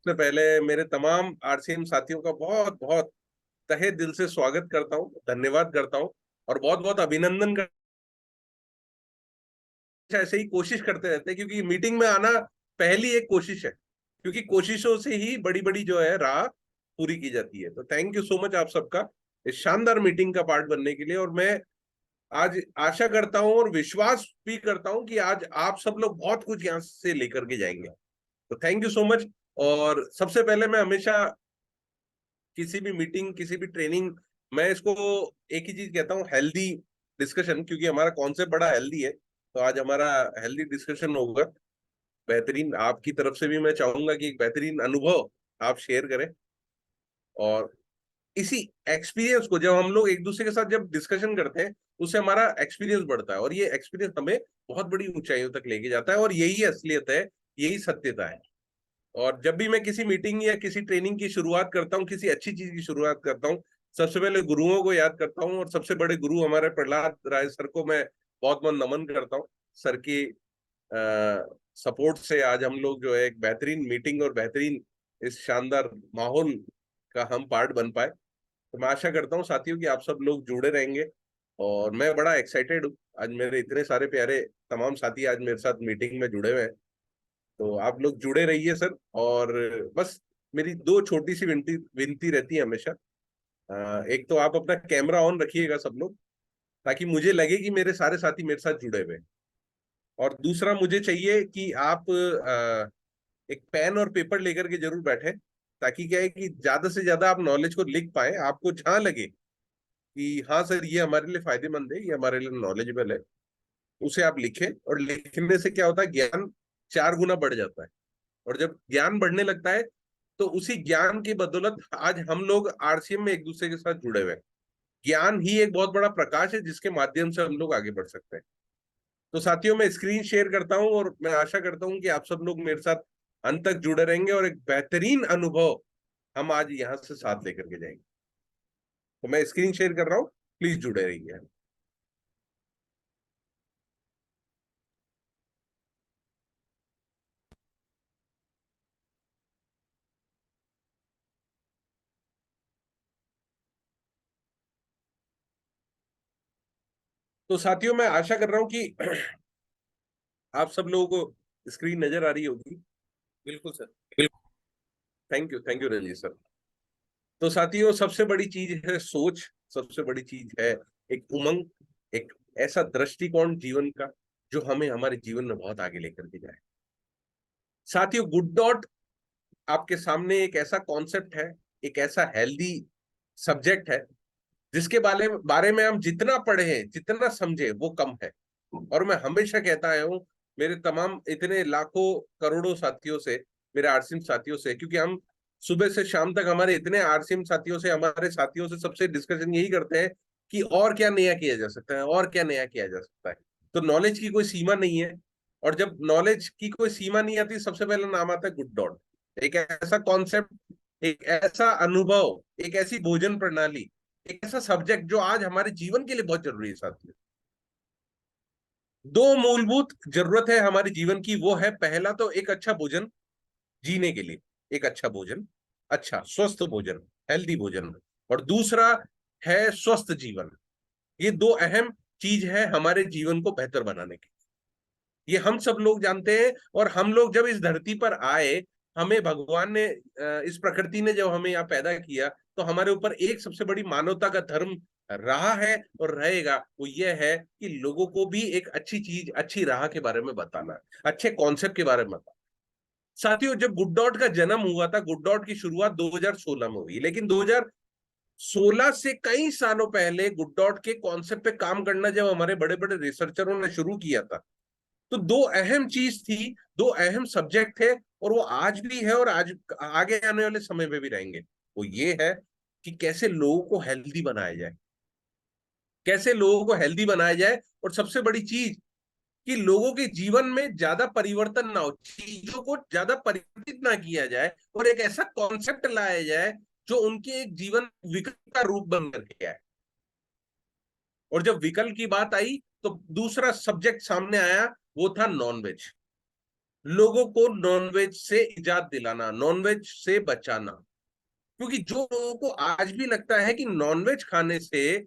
सबसे पहले मेरे तमाम आरसीएम साथियों का बहुत बहुत तहे दिल से स्वागत करता हूँ, धन्यवाद करता हूँ और बहुत बहुत अभिनंदन करता हूँ। ऐसे ही कोशिश करते रहते हैं क्योंकि मीटिंग में आना पहली एक कोशिश है, क्योंकि कोशिशों से ही बड़ी बड़ी जो है राह पूरी की जाती है। तो थैंक यू सो मच आप सबका इस शानदार मीटिंग का पार्ट बनने के लिए। और मैं आज आशा करता हूँ और विश्वास भी करता हूँ कि आज आप सब लोग बहुत कुछ यहाँ से लेकर के जाएंगे। तो थैंक यू सो मच। और सबसे पहले मैं हमेशा किसी भी मीटिंग, किसी भी ट्रेनिंग, मैं इसको एक ही चीज कहता हूँ, हेल्दी डिस्कशन, क्योंकि हमारा कॉन्सेप्ट बड़ा हेल्दी है। तो आज हमारा हेल्दी डिस्कशन होगा। बेहतरीन आपकी तरफ से भी मैं चाहूंगा कि एक बेहतरीन अनुभव आप शेयर करें। और इसी एक्सपीरियंस को जब हम लोग एक दूसरे के साथ जब डिस्कशन करते हैं, उससे हमारा एक्सपीरियंस बढ़ता है और ये एक्सपीरियंस हमें बहुत बड़ी ऊंचाइयों तक लेके जाता है। और यही असलियत है, यही सत्यता है। और जब भी मैं किसी मीटिंग या किसी ट्रेनिंग की शुरुआत करता हूँ, किसी अच्छी चीज की शुरुआत करता हूँ, सबसे पहले गुरुओं को याद करता हूँ। और सबसे बड़े गुरु हमारे प्रहलाद राय सर को मैं बहुत बहुत नमन करता हूँ। सर की सपोर्ट से आज हम लोग जो है एक बेहतरीन मीटिंग और बेहतरीन इस शानदार माहौल का हम पार्ट बन पाए। तो मैं आशा करता हूँ साथियों कि आप सब लोग जुड़े रहेंगे। और मैं बड़ा एक्साइटेड हूँ, आज मेरे इतने सारे प्यारे तमाम साथी आज मेरे साथ मीटिंग में जुड़े हुए हैं। तो आप लोग जुड़े रहिए सर। और बस मेरी दो छोटी सी विनती विनती रहती है हमेशा। एक तो आप अपना कैमरा ऑन रखिएगा सब लोग, ताकि मुझे लगे कि मेरे सारे साथी मेरे साथ जुड़े हुए हैं। और दूसरा मुझे चाहिए कि आप एक पेन और पेपर लेकर के जरूर बैठे, ताकि क्या है कि ज्यादा से ज्यादा आप नॉलेज को लिख पाए। आपको जहां लगे कि हाँ सर ये हमारे लिए फायदेमंद है, ये हमारे लिए नॉलेजेबल है, उसे आप लिखें। और लिखने से क्या होता है, ज्ञान 4 गुना बढ़ जाता है। और जब ज्ञान बढ़ने लगता है, तो उसी ज्ञान की बदौलत आज हम लोग आरसीएम में एक दूसरे के साथ जुड़े हुए हैं। ज्ञान ही एक बहुत बड़ा प्रकाश है जिसके माध्यम से हम लोग आगे बढ़ सकते हैं। तो साथियों, मैं स्क्रीन शेयर करता हूं और मैं आशा करता हूं कि आप सब लोग मेरे साथ अंत तक जुड़े रहेंगे और एक बेहतरीन अनुभव हम आज यहां से साथ लेकर के जाएंगे। तो मैं स्क्रीन शेयर कर रहा हूं, प्लीज जुड़े रहिए। तो साथियों, मैं आशा कर रहा हूं कि आप सब लोगों को स्क्रीन नजर आ रही होगी। बिल्कुल सर। बिल्कुल। Thank you Ranjit sir. तो साथियों, सबसे बड़ी चीज है सोच, सबसे बड़ी चीज है एक उमंग, एक ऐसा दृष्टिकोण जीवन का जो हमें हमारे जीवन में बहुत आगे लेकर के जाए। साथियों, गुड डॉट आपके सामने एक ऐसा कॉन्सेप्ट है, एक ऐसा हेल्दी सब्जेक्ट है जिसके बारे में हम जितना पढ़े हैं, जितना समझे, वो कम है। और मैं हमेशा कहता आया हूँ मेरे तमाम इतने लाखों करोड़ों साथियों से, मेरे आरसीएम साथियों से, क्योंकि हम सुबह से शाम तक हमारे इतने आरसीएम साथियों से, हमारे साथियों से सबसे डिस्कशन यही करते हैं कि और क्या नया किया जा सकता है, और क्या नया किया जा सकता है। तो नॉलेज की कोई सीमा नहीं है। और जब नॉलेज की कोई सीमा नहीं आती, सबसे पहले नाम आता है गुड डॉट। एक ऐसा कॉन्सेप्ट, एक ऐसा अनुभव, एक ऐसी भोजन प्रणाली, एक ऐसा सब्जेक्ट जो आज हमारे जीवन के लिए बहुत जरूरी है साथियों। दो मूलभूत जरूरत है हमारे जीवन की, वो है पहला तो एक अच्छा भोजन, जीने के लिए एक अच्छा भोजन, अच्छा स्वस्थ भोजन, हेल्दी भोजन। और दूसरा है स्वस्थ जीवन। ये दो अहम चीज है हमारे जीवन को बेहतर बनाने की। ये हम सब लोग जानते हैं। और हम लोग जब इस धरती पर आए, हमें भगवान ने, इस प्रकृति ने जब हमें यहाँ पैदा किया, तो हमारे ऊपर एक सबसे बड़ी मानवता का धर्म रहा है और रहेगा। वो ये है कि लोगों को भी एक अच्छी चीज, अच्छी राह के बारे में बताना, अच्छे कॉन्सेप्ट के बारे में बताना। साथियों, जब गुड डॉट का जन्म हुआ था, गुड डॉट की शुरुआत 2016 में हुई, लेकिन 2016 से कई सालों पहले गुड डॉट के कॉन्सेप्ट पे काम करना जब हमारे बड़े बड़े रिसर्चरों ने शुरू किया था, तो दो अहम चीज थी, दो अहम सब्जेक्ट थे। और वो आज भी है और आज आगे आने वाले समय में भी रहेंगे। वो ये है कि कैसे लोगों को हेल्दी बनाया जाए, कैसे लोगों को हेल्दी बनाया जाए। और सबसे बड़ी चीज कि लोगों के जीवन में ज्यादा परिवर्तन ना हो, चीजों को ज्यादा परिवर्तित ना किया जाए, और एक ऐसा कॉन्सेप्ट लाया जाए जो उनके एक जीवन विकल्प का रूप बन करके आए। और जब विकल्प की बात आई, तो दूसरा सब्जेक्ट सामने आया, वो था नॉनवेज। लोगों को नॉनवेज से इजाद दिलाना, नॉनवेज से बचाना। क्योंकि जो लोगों को आज भी लगता है कि नॉनवेज खाने से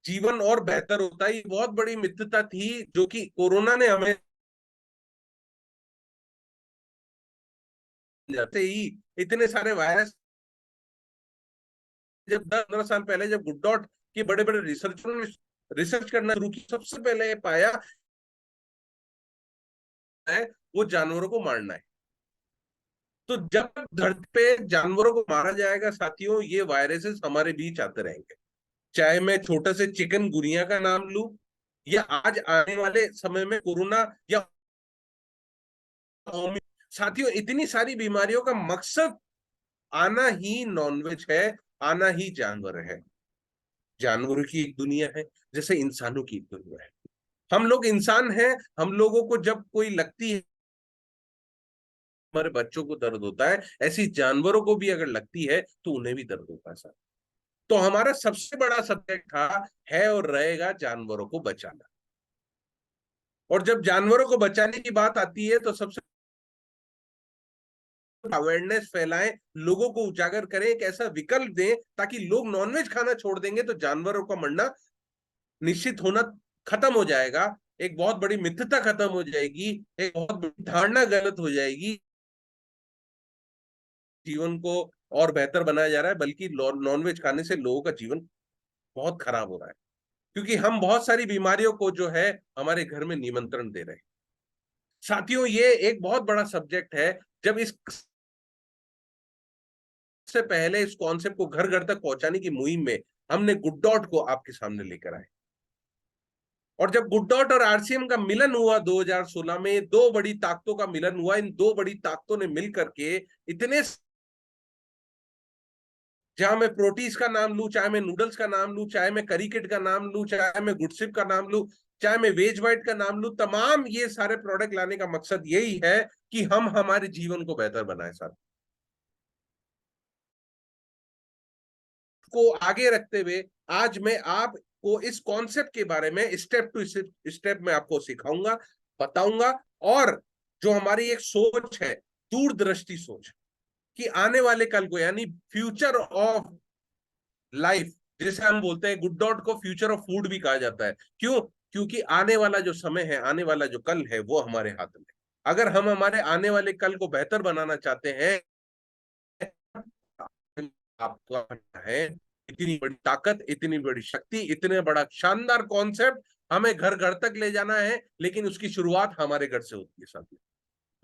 जीवन और बेहतर होता है, ये बहुत बड़ी मिथ्यता थी जो कि कोरोना ने हमें जाते ही इतने सारे वायरस, जब 10-15 साल पहले जब गुड डॉट के बड़े बड़े रिसर्चरों ने रिसर्च करना शुरू की, सबसे पहले ये पाया है वो जानवरों को मारना है। तो जब धरती पे जानवरों को मारा जाएगा साथियों, ये वायरसेस हमारे बीच आते रहेंगे। चाहे मैं छोटे से चिकन गुनिया का नाम लूं, या आज आने वाले समय में कोरोना, या साथियों इतनी सारी बीमारियों का मकसद आना ही नॉनवेज है, आना ही जानवर है। जानवरों की एक दुनिया है, जैसे इंसानों की एक दुनिया है। हम लोग इंसान हैं, हम लोगों को जब कोई लगती है, हमारे बच्चों को दर्द होता है, ऐसी जानवरों को भी अगर लगती है तो उन्हें भी दर्द होता है सर। तो हमारा सबसे बड़ा सब्जेक्ट था, है और रहेगा जानवरों को बचाना। और जब जानवरों को बचाने की बात आती है तो सबसे अवेयरनेस फैलाएं, लोगों को उजागर करें, एक ऐसा विकल्प दें ताकि लोग नॉनवेज खाना छोड़ देंगे तो जानवरों का मरना निश्चित होना खत्म हो जाएगा। एक बहुत बड़ी मिथ्यता खत्म हो जाएगी, एक बहुत बड़ी धारणा गलत हो जाएगी, जीवन को और बेहतर बनाया जा रहा है, बल्कि नॉनवेज खाने से लोगों का जीवन बहुत खराब हो रहा है। क्योंकि हम बहुत सारी बीमारियों को जो है हमारे घर में निमंत्रण दे रहे हैं। साथियों ये एक बहुत बड़ा सब्जेक्ट है। जब इस से पहले इस कॉन्सेप्ट को घर घर तक पहुंचाने की मुहिम में हमने गुड डॉट को आपके सामने लेकर आए। और जब गुड डॉट और आरसीएम का मिलन हुआ 2016 में, दो बड़ी ताकतों का मिलन हुआ, इन दो बड़ी ताकतों ने मिलकर के इतने, जहां मैं प्रोटीज का नाम लूं, चाहे मैं नूडल्स का नाम लूं, चाहे मैं करी किट का नाम लूं, चाहे मैं गुडसिप का नाम लूं, चाहे मैं वेज वाइट का नाम लूं, तमाम ये सारे प्रोडक्ट लाने का मकसद यही है कि हम हमारे जीवन को बेहतर बनाए साथ को आगे रखते हुए। आज मैं आपको इस कॉन्सेप्ट के बारे में स्टेप टू स्टेप में आपको सिखाऊंगा, बताऊंगा। और जो हमारी एक सोच है, दूरदृष्टि सोच, कि आने वाले कल को, यानी फ्यूचर ऑफ लाइफ, जिसे हम बोलते हैं, गुड डॉट को फ्यूचर ऑफ फूड भी कहा जाता है। क्यों? क्योंकि आने वाला जो समय है, आने वाला जो कल है, वो हमारे हाथ में। अगर हम हमारे आने वाले कल को बेहतर बनाना चाहते हैं, आपका है इतनी बड़ी ताकत, इतनी बड़ी शक्ति, इतने बड़ा शानदार कॉन्सेप्ट हमें घर घर तक ले जाना है, लेकिन उसकी शुरुआत हमारे घर से होती है साथियों।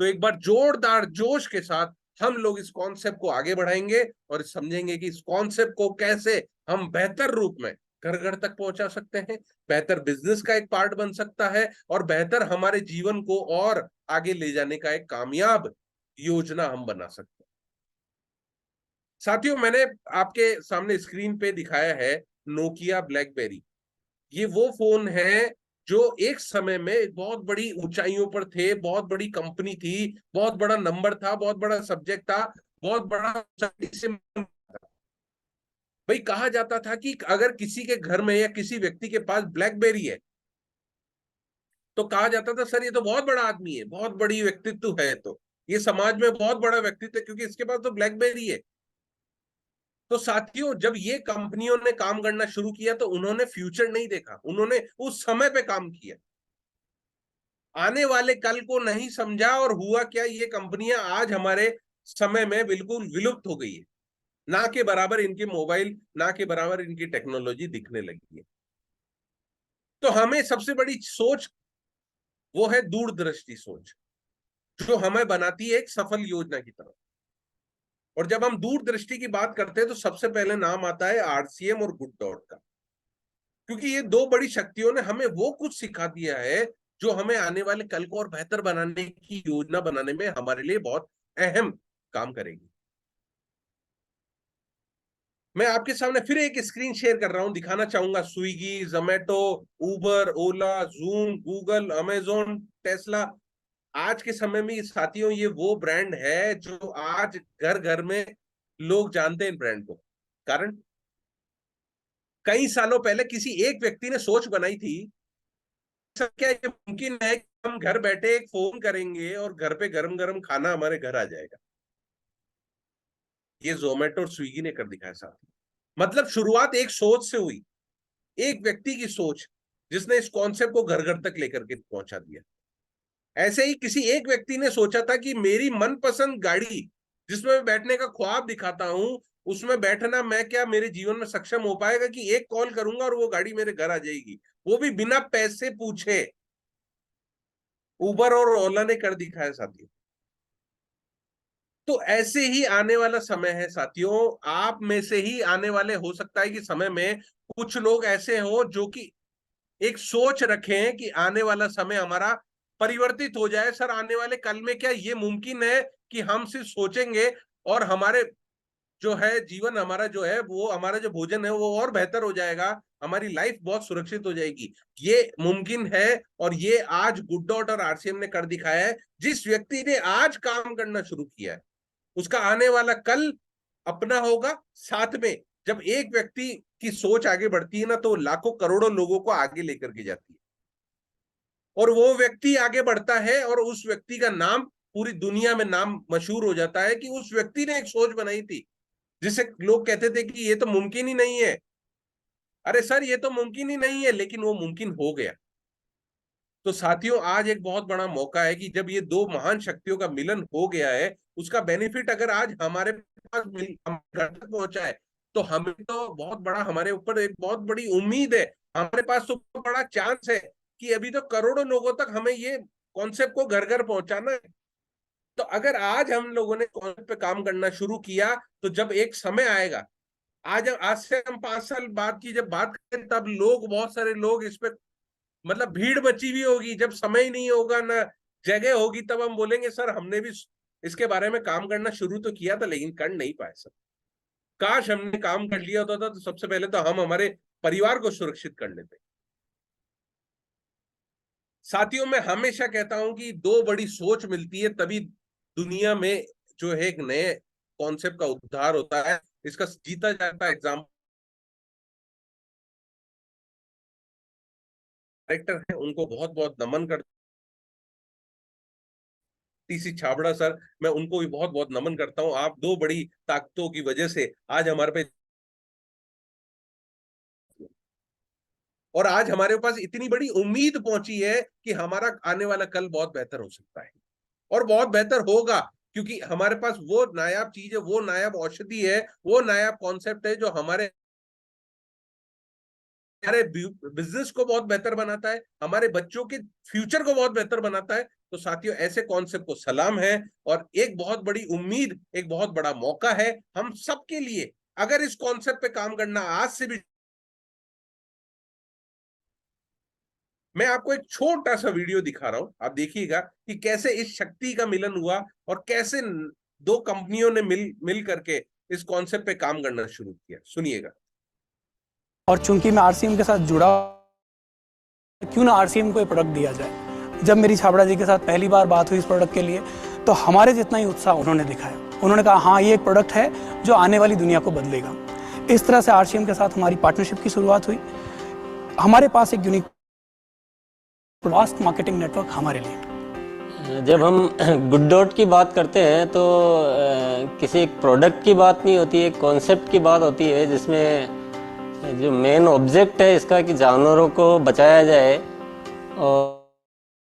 तो एक बार जोरदार जोश के साथ हम लोग इस कॉन्सेप्ट को आगे बढ़ाएंगे और समझेंगे कि इस कॉन्सेप्ट को कैसे हम बेहतर रूप में घर घर तक पहुंचा सकते हैं, बेहतर बिजनेस का एक पार्ट बन सकता है, और बेहतर हमारे जीवन को और आगे ले जाने का एक कामयाब योजना हम बना सकते हैं। साथियों मैंने आपके सामने स्क्रीन पे दिखाया है नोकिया ब्लैकबेरी। ये वो फोन है जो एक समय में बहुत बड़ी ऊंचाइयों पर थे, बहुत बड़ी कंपनी थी, बहुत बड़ा नंबर था, बहुत बड़ा सब्जेक्ट था, बहुत बड़ा भाई। कहा जाता था कि अगर किसी के घर में या किसी व्यक्ति के पास ब्लैकबेरी है तो कहा जाता था सर ये तो बहुत बड़ा आदमी है, बहुत बड़ी व्यक्तित्व है, तो ये समाज में बहुत बड़ा व्यक्तित्व है क्योंकि इसके पास तो ब्लैकबेरी है। तो साथियों जब ये कंपनियों ने काम करना शुरू किया तो उन्होंने फ्यूचर नहीं देखा, उन्होंने उस समय पे काम किया, आने वाले कल को नहीं समझा। और हुआ क्या, ये कंपनियां आज हमारे समय में बिल्कुल विलुप्त हो गई है। ना के बराबर इनके मोबाइल, ना के बराबर इनकी टेक्नोलॉजी दिखने लगी है। तो हमें सबसे बड़ी सोच वो है दूरदृष्टि सोच, जो हमें बनाती है एक सफल योजना की तरफ। और जब हम दूरदृष्टि की बात करते हैं तो सबसे पहले नाम आता है आरसीएम और गुड डॉट का। क्योंकि ये दो बड़ी शक्तियों ने हमें वो कुछ सिखा दिया है जो हमें आने वाले कल को और बेहतर बनाने की योजना बनाने में हमारे लिए बहुत अहम काम करेगी। मैं आपके सामने फिर एक स्क्रीन शेयर कर रहा हूं, दिखाना चाहूंगा स्विगी, जोमेटो, उबर, ओला, जूम, गूगल, अमेजोन, टेस्ला। आज के समय में साथियों ये वो ब्रांड है जो आज घर घर में लोग जानते हैं इन ब्रांड को। कारण कई सालों पहले किसी एक व्यक्ति ने सोच बनाई थी, क्या ये मुमकिन है कि हम घर बैठे एक फोन करेंगे और घर पे गरम गरम खाना हमारे घर आ जाएगा। ये जोमेटो और स्विगी ने कर दिखाया साथ। मतलब शुरुआत एक सोच से हुई, एक व्यक्ति की सोच, जिसने इस कॉन्सेप्ट को घर घर तक लेकर के पहुंचा दिया। ऐसे ही किसी एक व्यक्ति ने सोचा था कि मेरी मनपसंद गाड़ी जिसमें मैं बैठने का ख्वाब दिखाता हूं, उसमें बैठना मैं क्या मेरे जीवन में सक्षम हो पाएगा कि एक कॉल करूंगा और वो गाड़ी मेरे घर आ जाएगी, वो भी बिना पैसे पूछे। उबर और ओला ने कर दिखाया साथियों। तो ऐसे ही आने वाला समय है साथियों। आप में से ही आने वाले हो सकता है कि समय में कुछ लोग ऐसे हो जो कि एक सोच रखें कि आने वाला समय हमारा परिवर्तित हो जाए। सर आने वाले कल में क्या ये मुमकिन है कि हम सिर्फ सोचेंगे और हमारे जो है जीवन, हमारा जो है वो, हमारा जो भोजन है वो और बेहतर हो जाएगा, हमारी लाइफ बहुत सुरक्षित हो जाएगी? ये मुमकिन है और ये आज गुड डॉट और आरसीएम ने कर दिखाया है। जिस व्यक्ति ने आज काम करना शुरू किया है उसका आने वाला कल अपना होगा। साथ में जब एक व्यक्ति की सोच आगे बढ़ती है ना, तो लाखों करोड़ों लोगों को आगे लेकर के जाती है, और वो व्यक्ति आगे बढ़ता है और उस व्यक्ति का नाम पूरी दुनिया में नाम मशहूर हो जाता है कि उस व्यक्ति ने एक सोच बनाई थी जिसे लोग कहते थे कि ये तो मुमकिन ही नहीं है। अरे सर ये तो मुमकिन ही नहीं है, लेकिन वो मुमकिन हो गया। तो साथियों आज एक बहुत बड़ा मौका है कि जब ये दो महान शक्तियों का मिलन हो गया है, उसका बेनिफिट अगर आज हमारे पास घर तक पहुंचा है, तो हमें तो बहुत बड़ा, हमारे ऊपर एक बहुत बड़ी उम्मीद है, हमारे पास तो बड़ा चांस है कि अभी तो करोड़ों लोगों तक हमें ये कॉन्सेप्ट को घर घर पहुंचाना है। तो अगर आज हम लोगों ने कॉन्सेप्ट पे काम करना शुरू किया, तो जब एक समय आएगा, आज से हम 5 साल बाद की जब बात करें, तब लोग, बहुत सारे लोग इस पे, मतलब भीड़ मची हुई होगी, जब समय ही नहीं होगा ना जगह होगी, तब हम बोलेंगे सर हमने भी इसके बारे में काम करना शुरू तो किया था लेकिन कर नहीं पाए सर। काश हमने काम कर लिया होता था, तो सबसे पहले तो हम हमारे परिवार को सुरक्षित कर लेते। साथियों मैं हमेशा कहता हूं कि दो बड़ी सोच मिलती है तभी दुनिया में जो है एक नए कॉन्सेप्ट का उद्धार होता है। इसका जीता जाता एग्जाम्पल डायरेक्टर है, उनको बहुत बहुत नमन करता। टीसी छाबड़ा सर, मैं उनको भी बहुत बहुत नमन करता हूं। आप दो बड़ी ताकतों की वजह से आज हमारे पे, और आज हमारे पास इतनी बड़ी उम्मीद पहुंची है कि हमारा आने वाला कल बहुत बेहतर हो सकता है और बहुत बेहतर होगा, क्योंकि हमारे पास वो नायाब चीज है, वो नायाब औषधि है, वो नायाब कॉन्सेप्ट है जो हमारे हमारे बिजनेस को बहुत बेहतर बनाता है, हमारे बच्चों के फ्यूचर को बहुत बेहतर बनाता है। तो साथियों ऐसे कॉन्सेप्ट को सलाम है, और एक बहुत बड़ी उम्मीद, एक बहुत बड़ा मौका है हम सबके लिए, अगर इस कॉन्सेप्ट पे काम करना आज से भी। मैं आपको एक छोटा सा वीडियो दिखा रहा हूं, आप देखिएगा कि कैसे इस शक्ति का मिलन हुआ और कैसे दो कंपनियों ने मिल करके इस कॉन्सेप्ट पे काम करना शुरू किया। सुनिएगा। और चूंकि मैं आरसीएम के साथ जुड़ा, क्यों ना आरसीएम को ये प्रोडक्ट दिया जाए। जब मेरी छाबड़ा जी के साथ पहली बार बात हुई इस प्रोडक्ट के लिए, तो हमारे जितना ही उत्साह उन्होंने दिखाया। उन्होंने कहा हाँ ये एक प्रोडक्ट है जो आने वाली दुनिया को बदलेगा। इस तरह से आरसीएम के साथ हमारी पार्टनरशिप की शुरुआत हुई। हमारे पास एक यूनिक वास्ट मार्केटिंग नेटवर्क हमारे लिए। जब हम गुड डॉट की बात करते हैं तो किसी एक प्रोडक्ट की बात नहीं होती, एक कॉन्सेप्ट की बात होती है, जिसमें जो मेन ऑब्जेक्ट है इसका कि जानवरों को बचाया जाए और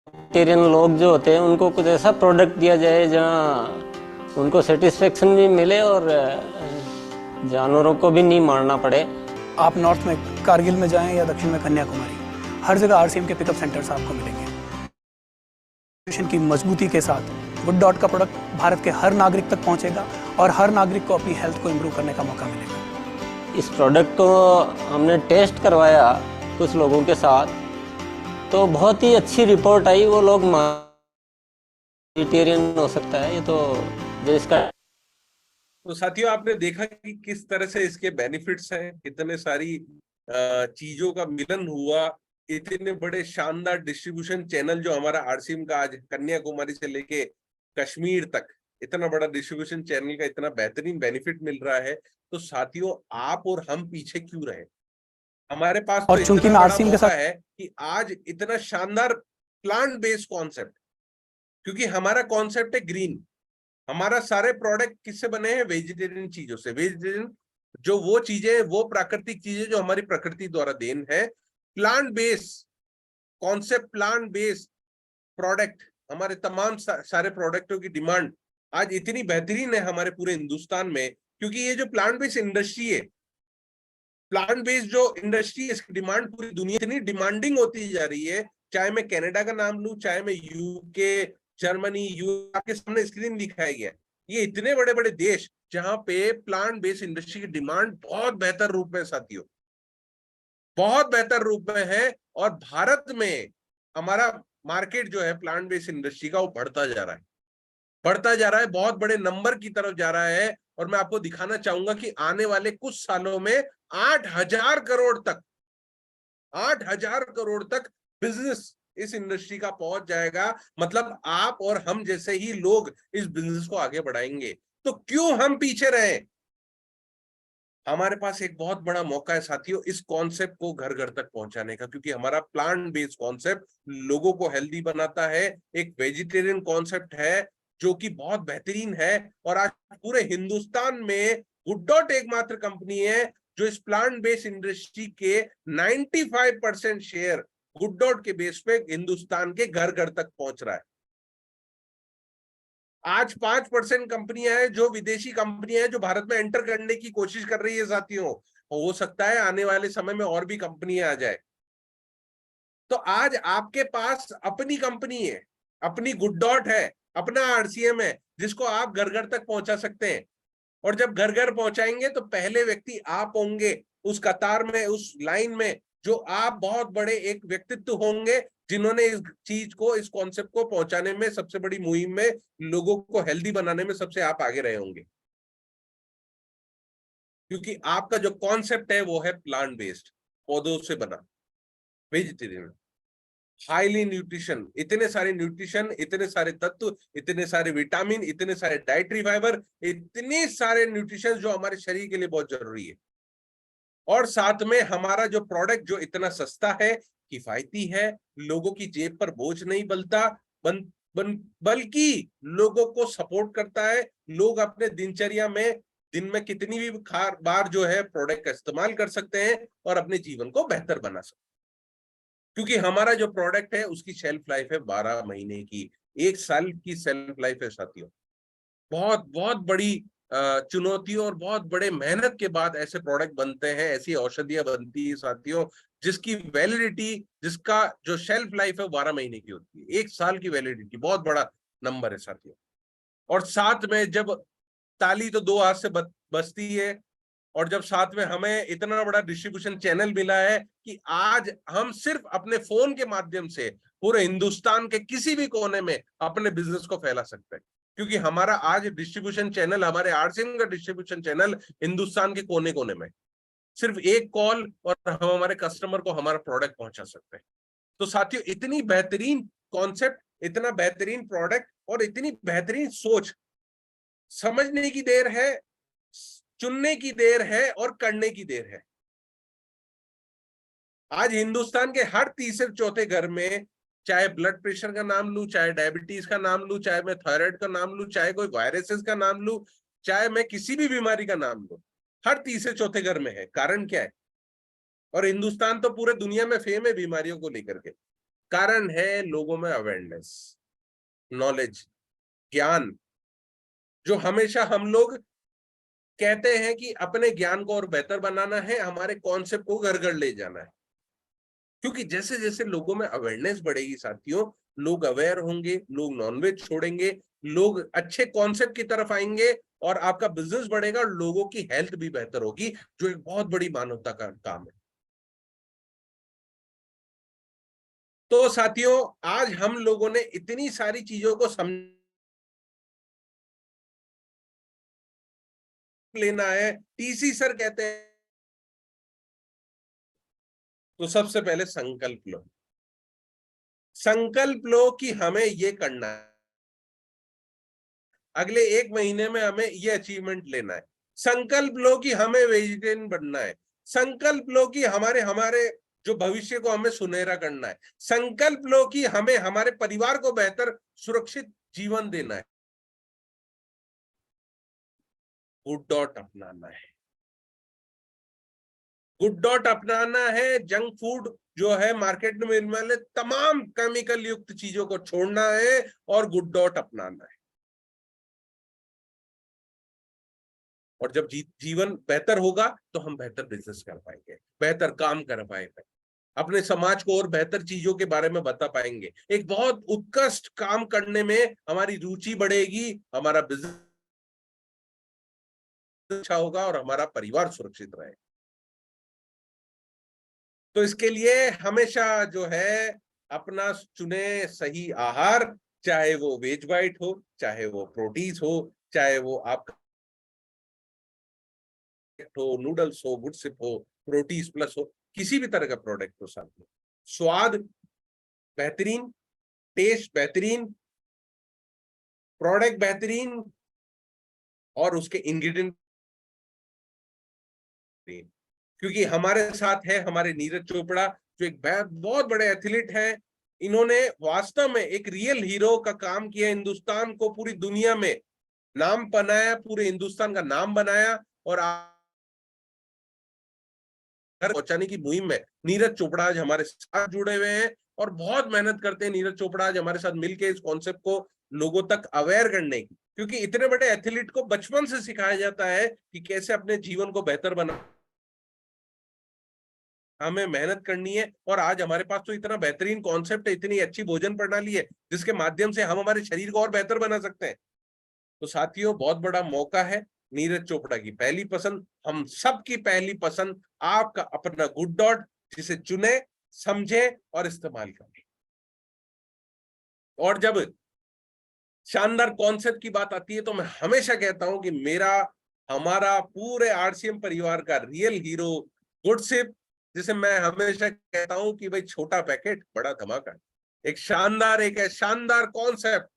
वेजिटेरियन लोग जो होते हैं उनको कुछ ऐसा प्रोडक्ट दिया जाए जहाँ उनको सेटिस्फेक्शन भी मिले और जानवरों को भी नहीं मारना पड़े। आप नॉर्थ में कारगिल में जाएं या दक्षिण में कन्याकुमारी, हर जगह आरसीएम के पिकअप सेंटर्स आपको मिलेंगे। की मजबूती के साथ गुड डॉट का प्रोडक्ट भारत के हर नागरिक तक पहुंचेगा और हर नागरिक को अपनी हेल्थ को इम्प्रूव करने का मौका मिलेगा। इस प्रोडक्ट को हमने टेस्ट करवाया कुछ लोगों के साथ, तो बहुत ही अच्छी रिपोर्ट आई। वो लोग वेजिटेरियन हो सकता है ये तो जो इसका। तो साथियों आपने देखा कि किस तरह से इसके बेनिफिट्स हैं, कितने सारी चीजों का मिलन हुआ, इतने बड़े शानदार डिस्ट्रीब्यूशन चैनल जो हमारा आरसीएम का आज कन्याकुमारी से लेके कश्मीर तक इतना बड़ा डिस्ट्रीब्यूशन चैनल का इतना बेहतरीन बेनिफिट मिल रहा है। तो साथियों आप और हम पीछे क्यों रहे? हमारे पास तो और चूंकि मैं आरसीएम के साथ है कि आज इतना शानदार प्लांट बेस्ड कॉन्सेप्ट, क्योंकि हमारा कॉन्सेप्ट है ग्रीन। हमारा सारे प्रोडक्ट किससे बने हैं? वेजिटेरियन चीजों से। वेजिटेरियन जो वो चीजें, वो प्राकृतिक चीजें जो हमारी प्रकृति द्वारा देन है। Plant based concept, plant based product, हमारे तमाम सारे प्रोडक्टों की डिमांड आज इतनी बेहतरीन है हमारे पूरे हिंदुस्तान में, क्योंकि ये जो प्लांट बेस्ड इंडस्ट्री है, प्लांट बेस्ड जो इंडस्ट्री, इसकी डिमांड पूरी दुनिया इतनी डिमांडिंग होती जा रही है। चाहे मैं कनाडा का नाम लूं, चाहे मैं यूके, जर्मनी, आपके सामने स्क्रीन दिखाया गया, ये इतने बड़े बड़े देश जहां पे प्लांट बेस्ड इंडस्ट्री की डिमांड बहुत बेहतर रूप में साथियों, बहुत बेहतर रूप में है। और भारत में हमारा मार्केट जो है प्लांट बेस्ड इंडस्ट्री का, वो बढ़ता जा रहा है, बढ़ता जा रहा है, बहुत बड़े नंबर की तरफ जा रहा है। और मैं आपको दिखाना चाहूंगा कि आने वाले कुछ सालों में 8,000 करोड़ तक, 8,000 करोड़ तक बिजनेस इस इंडस्ट्री का पहुंच जाएगा। मतलब आप और हम जैसे ही लोग इस बिजनेस को आगे बढ़ाएंगे। तो क्यों हम पीछे रहे? हमारे पास एक बहुत बड़ा मौका है साथियों इस कॉन्सेप्ट को घर घर तक पहुंचाने का, क्योंकि हमारा प्लांट बेस्ड कॉन्सेप्ट लोगों को हेल्दी बनाता है। एक वेजिटेरियन कॉन्सेप्ट है जो कि बहुत बेहतरीन है। और आज पूरे हिंदुस्तान में गुड डॉट एकमात्र कंपनी है जो इस प्लांट बेस्ड इंडस्ट्री के 95% शेयर गुड डॉट के बेस पे हिंदुस्तान के घर घर तक पहुंच रहा है। आज 5% कंपनियां हैं जो विदेशी कंपनियां हैं जो भारत में एंटर करने की कोशिश कर रही है साथियों। हो सकता है आने वाले समय में और भी कंपनियां आ जाए। तो आज आपके पास अपनी कंपनी है, अपनी गुड डॉट है, अपना आरसीएम है, जिसको आप घर घर तक पहुंचा सकते हैं। और जब घर घर पहुंचाएंगे तो पहले व्यक्ति आप होंगे उस कतार में, उस लाइन में, जो आप बहुत बड़े एक व्यक्तित्व होंगे जिन्होंने इस चीज को, इस कॉन्सेप्ट को पहुंचाने में, सबसे बड़ी मुहिम में, लोगों को हेल्दी बनाने में सबसे आप आगे रहे होंगे। क्योंकि आपका जो कॉन्सेप्ट है वो है प्लांट बेस्ड, पौधों से बना, वेजिटेरियन, हाईली न्यूट्रिशन, इतने सारे न्यूट्रिशन, इतने सारे तत्व, इतने सारे विटामिन, इतने सारे डाइटरी फाइबर, इतने सारे न्यूट्रिशन जो हमारे शरीर के लिए बहुत जरूरी है। और साथ में हमारा जो प्रोडक्ट जो इतना सस्ता है, किफायती है, लोगों की जेब पर बोझ नहीं बलता, बल्कि लोगों को सपोर्ट करता है। लोग अपने दिनचर्या में दिन में कितनी भी बार जो है प्रोडक्ट का इस्तेमाल कर सकते हैं और अपने जीवन को बेहतर बना सकते हैं। क्योंकि हमारा जो प्रोडक्ट है उसकी शेल्फ लाइफ है 12 महीने की, 1 साल की शेल्फ लाइफ है साथियों। बहुत बहुत बड़ी चुनौतियों और बहुत बड़े मेहनत के बाद ऐसे प्रोडक्ट बनते हैं, ऐसी औषधियां बनती है साथियों, जिसकी वैलिडिटी, जिसका जो शेल्फ लाइफ है 12 महीने की होती है। 1 साल की वैलिडिटी बहुत बड़ा नंबर है साथियों। और साथ में जब ताली तो 2 हाथ से बजती है, और जब साथ में हमें इतना बड़ा डिस्ट्रीब्यूशन चैनल मिला है कि आज हम सिर्फ अपने फोन के माध्यम से पूरे हिंदुस्तान के किसी भी कोने में अपने बिजनेस को फैला सकते हैं। क्योंकि हमारा आज डिस्ट्रीब्यूशन चैनल, हमारे आरसीएम का डिस्ट्रीब्यूशन चैनल हिंदुस्तान के कोने कोने में, सिर्फ एक कॉल और हम हमारे कस्टमर को हमारा प्रोडक्ट पहुंचा सकते हैं। तो साथियों, इतनी बेहतरीन कॉन्सेप्ट, इतना बेहतरीन प्रोडक्ट और इतनी बेहतरीन सोच, समझने की देर है, चुनने की देर है और करने की देर है। आज हिंदुस्तान के हर तीसरे चौथे घर में, चाहे ब्लड प्रेशर का नाम लूं, चाहे डायबिटीज का नाम लूं, चाहे मैं थायराइड का नाम लूं, चाहे कोई वायरसेस का नाम लूं, चाहे मैं किसी भी बीमारी का नाम लूं, हर तीसरे चौथे घर में है। कारण क्या है? और हिंदुस्तान तो पूरे दुनिया में फेम है बीमारियों को लेकर के। कारण है लोगों में अवेयरनेस, नॉलेज, ज्ञान। जो हमेशा हम लोग कहते हैं कि अपने ज्ञान को और बेहतर बनाना है, हमारे कॉन्सेप्ट को घर घर ले जाना है। क्योंकि जैसे जैसे लोगों में अवेयरनेस बढ़ेगी साथियों, लोग अवेयर होंगे, लोग नॉनवेज छोड़ेंगे, लोग अच्छे कॉन्सेप्ट की तरफ आएंगे, और आपका बिजनेस बढ़ेगा और लोगों की हेल्थ भी बेहतर होगी, जो एक बहुत बड़ी मानवता का काम है। तो साथियों, आज हम लोगों ने इतनी सारी चीजों को समझ लेना है। टीसी सर कहते हैं, तो सबसे पहले संकल्प लो, संकल्प लो कि हमें ये करना है, अगले 1 महीने में हमें ये अचीवमेंट लेना है। संकल्प लो कि हमें वेजिटेरियन बनना है। संकल्प लो कि हमारे जो भविष्य को हमें सुनहरा करना है। संकल्प लो कि हमें हमारे परिवार को बेहतर सुरक्षित जीवन देना है। गुड डॉट अपनाना है, गुड डॉट अपनाना है। जंक फूड जो है मार्केट में मिलने वाले तमाम केमिकल युक्त चीजों को छोड़ना है और गुड डॉट अपनाना है। और जब जीवन बेहतर होगा तो हम बेहतर बिजनेस कर पाएंगे, बेहतर काम कर पाएंगे, अपने समाज को और बेहतर चीजों के बारे में बता पाएंगे, एक बहुत उत्कृष्ट काम करने में हमारी रुचि बढ़ेगी, हमारा बिजनेस अच्छा होगा और हमारा परिवार सुरक्षित रहेगा। तो इसके लिए हमेशा जो है अपना चुने सही आहार, चाहे वो वेज वाइट हो, चाहे वो प्रोटीज हो, चाहे वो आपका हो, नूडल्स हो, गुड सिप हो, प्रोटीज प्लस हो, किसी भी तरह का प्रोडक्ट हो, साथ में स्वाद बेहतरीन, टेस्ट बेहतरीन, प्रोडक्ट बेहतरीन और उसके इंग्रेडिएंट, क्योंकि हमारे साथ है हमारे नीरज चोपड़ा जो एक बहुत बड़े एथलीट हैं। इन्होंने वास्तव में एक रियल हीरो का काम किया, हिंदुस्तान को पूरी दुनिया में नाम बनाया, पूरे हिंदुस्तान का नाम बनाया और पहुंचाने की मुहिम में नीरज चोपड़ा आज हमारे साथ जुड़े हुए हैं और बहुत मेहनत करते हैं। नीरज चोपड़ा आज हमारे साथ मिलकर इस कॉन्सेप्ट को लोगों तक अवेयर करने की, क्योंकि इतने बड़े एथलीट को बचपन से सिखाया जाता है कि कैसे अपने जीवन को बेहतर बना, हमें मेहनत करनी है। और आज हमारे पास तो इतना बेहतरीन कॉन्सेप्ट है, इतनी अच्छी भोजन प्रणाली है जिसके माध्यम से हम हमारे शरीर को और बेहतर बना सकते हैं। तो साथियों, बहुत बड़ा मौका है। नीरज चोपड़ा की पहली पसंद, हम सबकी पहली पसंद, आपका अपना गुड डॉट, जिसे चुने, समझे और इस्तेमाल करें। और जब शानदार कॉन्सेप्ट की बात आती है तो मैं हमेशा कहता हूं कि हमारा पूरे आरसीएम परिवार का रियल हीरो गुड सिप, जिसे मैं हमेशा कहता हूं कि भाई छोटा पैकेट बड़ा धमाका, एक शानदार कॉन्सेप्ट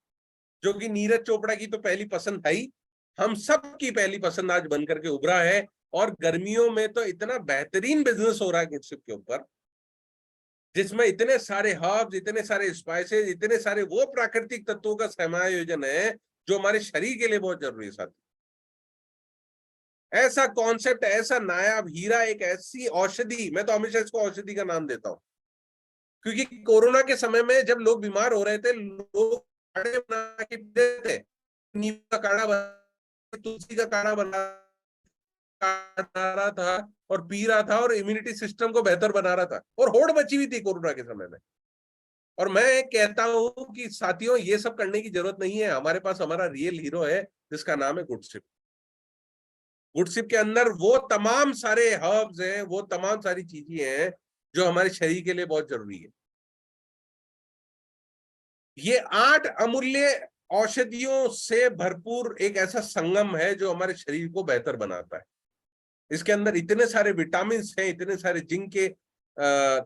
जो कि नीरज चोपड़ा की तो पहली पसंद है ही, हम सब की पहली पसंद आज बनकर के उभरा है। और गर्मियों में तो इतना बेहतरीन बिजनेस हो रहा है गुडसिप के ऊपर, जिसमें इतने सारे हर्ब्स, इतने सारे स्पाइसेस, इतने सारे वो प्राकृतिक तत्वों का समायोजन है जो हमारे शरीर के लिए बहुत जरूरी है। साथी, ऐसा कॉन्सेप्ट, ऐसा नायाब हीरा, एक ऐसी औषधि, मैं तो हमेशा इसको औषधि का नाम देता हूं, क्योंकि कोरोना के समय में जब लोग बीमार हो रहे थे, लोग काढ़े बना के पीते थे, नीम का काढ़ा बना, तुलसी का काढ़ा बना रहा था और पी रहा था और इम्यूनिटी सिस्टम को बेहतर बना रहा था, और होड़ मची हुई थी कोरोना के समय में। और मैं कहता हूं कि साथियों, ये सब करने की जरूरत नहीं है, हमारे पास हमारा रियल हीरो है जिसका नाम है गुडसिप। गुडसिप के अंदर वो तमाम सारे हर्ब्स हैं, वो तमाम सारी चीजें हैं जो हमारे शरीर के लिए बहुत जरूरी है। ये 8 अमूल्य औषधियों से भरपूर एक ऐसा संगम है जो हमारे शरीर को बेहतर बनाता है। इसके अंदर इतने सारे विटामिन हैं, इतने सारे जिंक के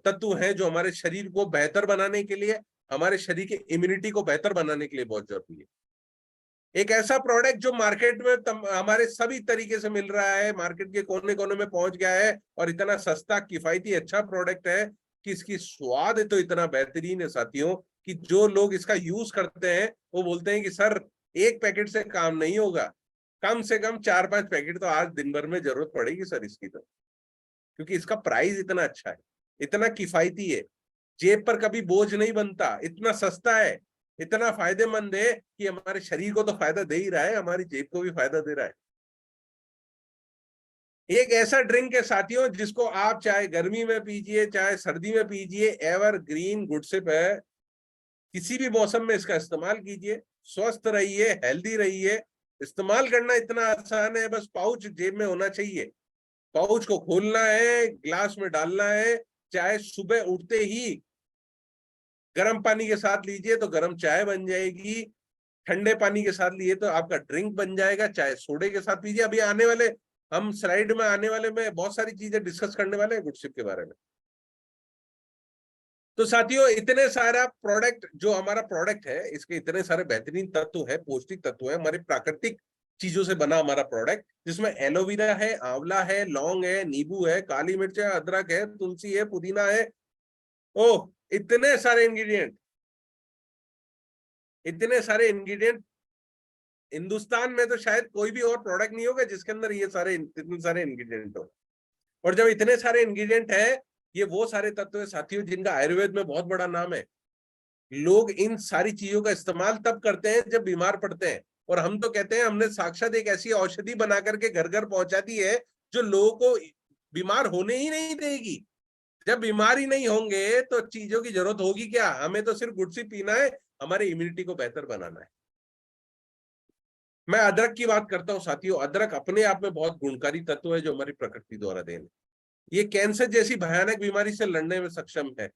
तत्व हैं जो हमारे शरीर को बेहतर बनाने के लिए, हमारे शरीर के इम्यूनिटी को बेहतर बनाने के लिए बहुत जरूरी है। एक ऐसा प्रोडक्ट जो मार्केट में हमारे सभी तरीके से मिल रहा है, मार्केट के कोने कोने में पहुंच गया है और इतना सस्ता, किफायती, अच्छा प्रोडक्ट है कि इसकी स्वाद तो इतना बेहतरीन है साथियों कि जो लोग इसका यूज करते हैं वो बोलते हैं कि सर, एक पैकेट से काम नहीं होगा, कम से कम 4-5 पैकेट तो आज दिन भर में जरूरत पड़ेगी सर इसकी, तो क्योंकि इसका प्राइस इतना अच्छा है, इतना किफायती है, जेब पर कभी बोझ नहीं बनता, इतना सस्ता है, इतना फायदेमंद है कि हमारे शरीर को तो फायदा दे ही रहा है, हमारी जेब को भी फायदा दे रहा है। एक ऐसा ड्रिंक है साथियों जिसको आप चाहे गर्मी में पीजिए, चाहे सर्दी में पीजिए, एवर ग्रीन गुडसिप है। किसी भी मौसम में इसका इस्तेमाल कीजिए, स्वस्थ रहिए, हेल्दी रहिए। इस्तेमाल करना इतना आसान है, बस पाउच जेब में होना चाहिए, पाउच को खोलना है, ग्लास में डालना है, चाहे सुबह उठते ही गर्म पानी के साथ लीजिए तो गर्म चाय बन जाएगी, ठंडे पानी के साथ लिए तो आपका ड्रिंक बन जाएगा, चाहे सोडे के साथ पीजिए। अभी आने वाले, हम स्लाइड में आने वाले में बहुत सारी चीजें डिस्कस करने वाले हैं गुडसिप के बारे में। तो साथियों, इतने सारा प्रोडक्ट, जो हमारा प्रोडक्ट है, इसके इतने सारे बेहतरीन तत्व है, पौष्टिक तत्व है, हमारे प्राकृतिक चीजों से बना हमारा प्रोडक्ट, जिसमें एलोवेरा है, आंवला है, लौंग है, नींबू है, काली मिर्च है, अदरक है, तुलसी है, पुदीना है। ओह, इतने सारे इंग्रेडिएंट, इतने सारे इंग्रेडिएंट। हिंदुस्तान में तो शायद कोई भी और प्रोडक्ट नहीं होगा जिसके अंदर ये सारे इतने सारे इंग्रेडिएंट हो। और जब इतने सारे इंग्रेडिएंट है, ये वो सारे तत्व है साथियों जिनका आयुर्वेद में बहुत बड़ा नाम है। लोग इन सारी चीजों का इस्तेमाल तब करते हैं जब बीमार पड़ते हैं, और हम तो कहते हैं हमने साक्षात एक ऐसी औषधि बना करके घर घर पहुंचा दी है जो लोगों को बीमार होने ही नहीं देगी। जब बीमार ही नहीं होंगे तो चीजों की जरूरत होगी क्या? हमें तो सिर्फ गुड़सी पीना है, हमारी इम्यूनिटी को बेहतर बनाना है। मैं अदरक की बात करता हूं साथियों। अदरक अपने आप में बहुत गुणकारी तत्व है जो हमारी प्रकृति द्वारा देन है। ये कैंसर जैसी भयानक बीमारी से लड़ने में सक्षम है।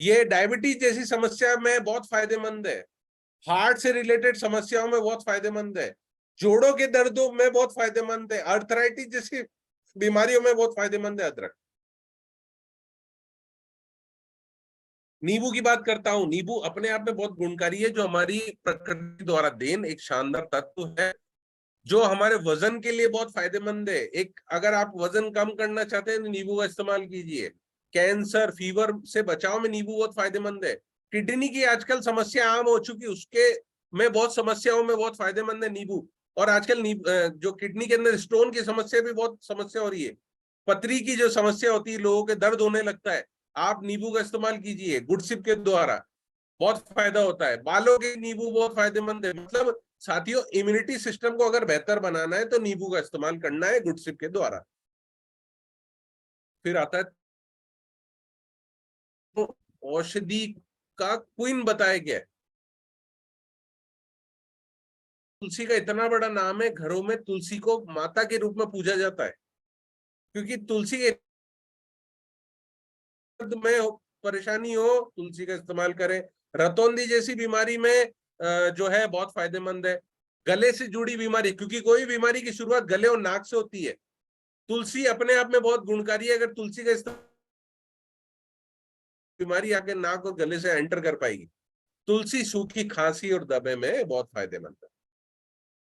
ये डायबिटीज जैसी समस्या में बहुत फायदेमंद है। हार्ट से रिलेटेड समस्याओं में बहुत फायदेमंद है। जोड़ों के दर्दों में बहुत फायदेमंद है। आर्थराइटिस जैसी बीमारियों में बहुत फायदेमंद है अदरक। नींबू की बात करता हूं। नींबू अपने आप में बहुत गुणकारी है, जो हमारी प्रकृति द्वारा देन एक शानदार तत्व है जो हमारे वजन के लिए बहुत फायदेमंद है। एक अगर आप वजन कम करना चाहते हैं तो नींबू का इस्तेमाल कीजिए। कैंसर, फीवर से बचाव में नींबू बहुत फायदेमंद है। किडनी की आजकल समस्या आम हो चुकी, उसके में बहुत समस्याओं में बहुत फायदेमंद है नींबू। और आजकल जो किडनी के अंदर स्टोन की समस्या भी बहुत समस्या हो रही है। पथरी की जो समस्या होती है, लोगों के दर्द होने लगता है, आप नींबू का इस्तेमाल कीजिए गुड़सिप के द्वारा, बहुत फायदा होता है। बालों के नींबू बहुत फायदेमंद है। मतलब साथियों, इम्यूनिटी सिस्टम को अगर बेहतर बनाना है तो नींबू का इस्तेमाल करना है गुड़सिप के द्वारा। फिर आता है तो औषधि का क्वीन बताया गया है। तुलसी का इतना बड़ा नाम है, घरों में तुलसी को माता के रूप में पूजा जाता है, क्योंकि तुलसी के दर्द में परेशानी हो तुलसी का इस्तेमाल करें। रतौंधी जैसी बीमारी में जो है बहुत फायदेमंद है। गले से जुड़ी बीमारी, क्योंकि कोई बीमारी की शुरुआत गले और नाक से होती है, तुलसी अपने आप में बहुत गुणकारी है। अगर तुलसी का इस्तेमाल, बीमारी आके नाक और गले से एंटर कर पाएगी। तुलसी सूखी खांसी और दमे में बहुत फायदेमंद है।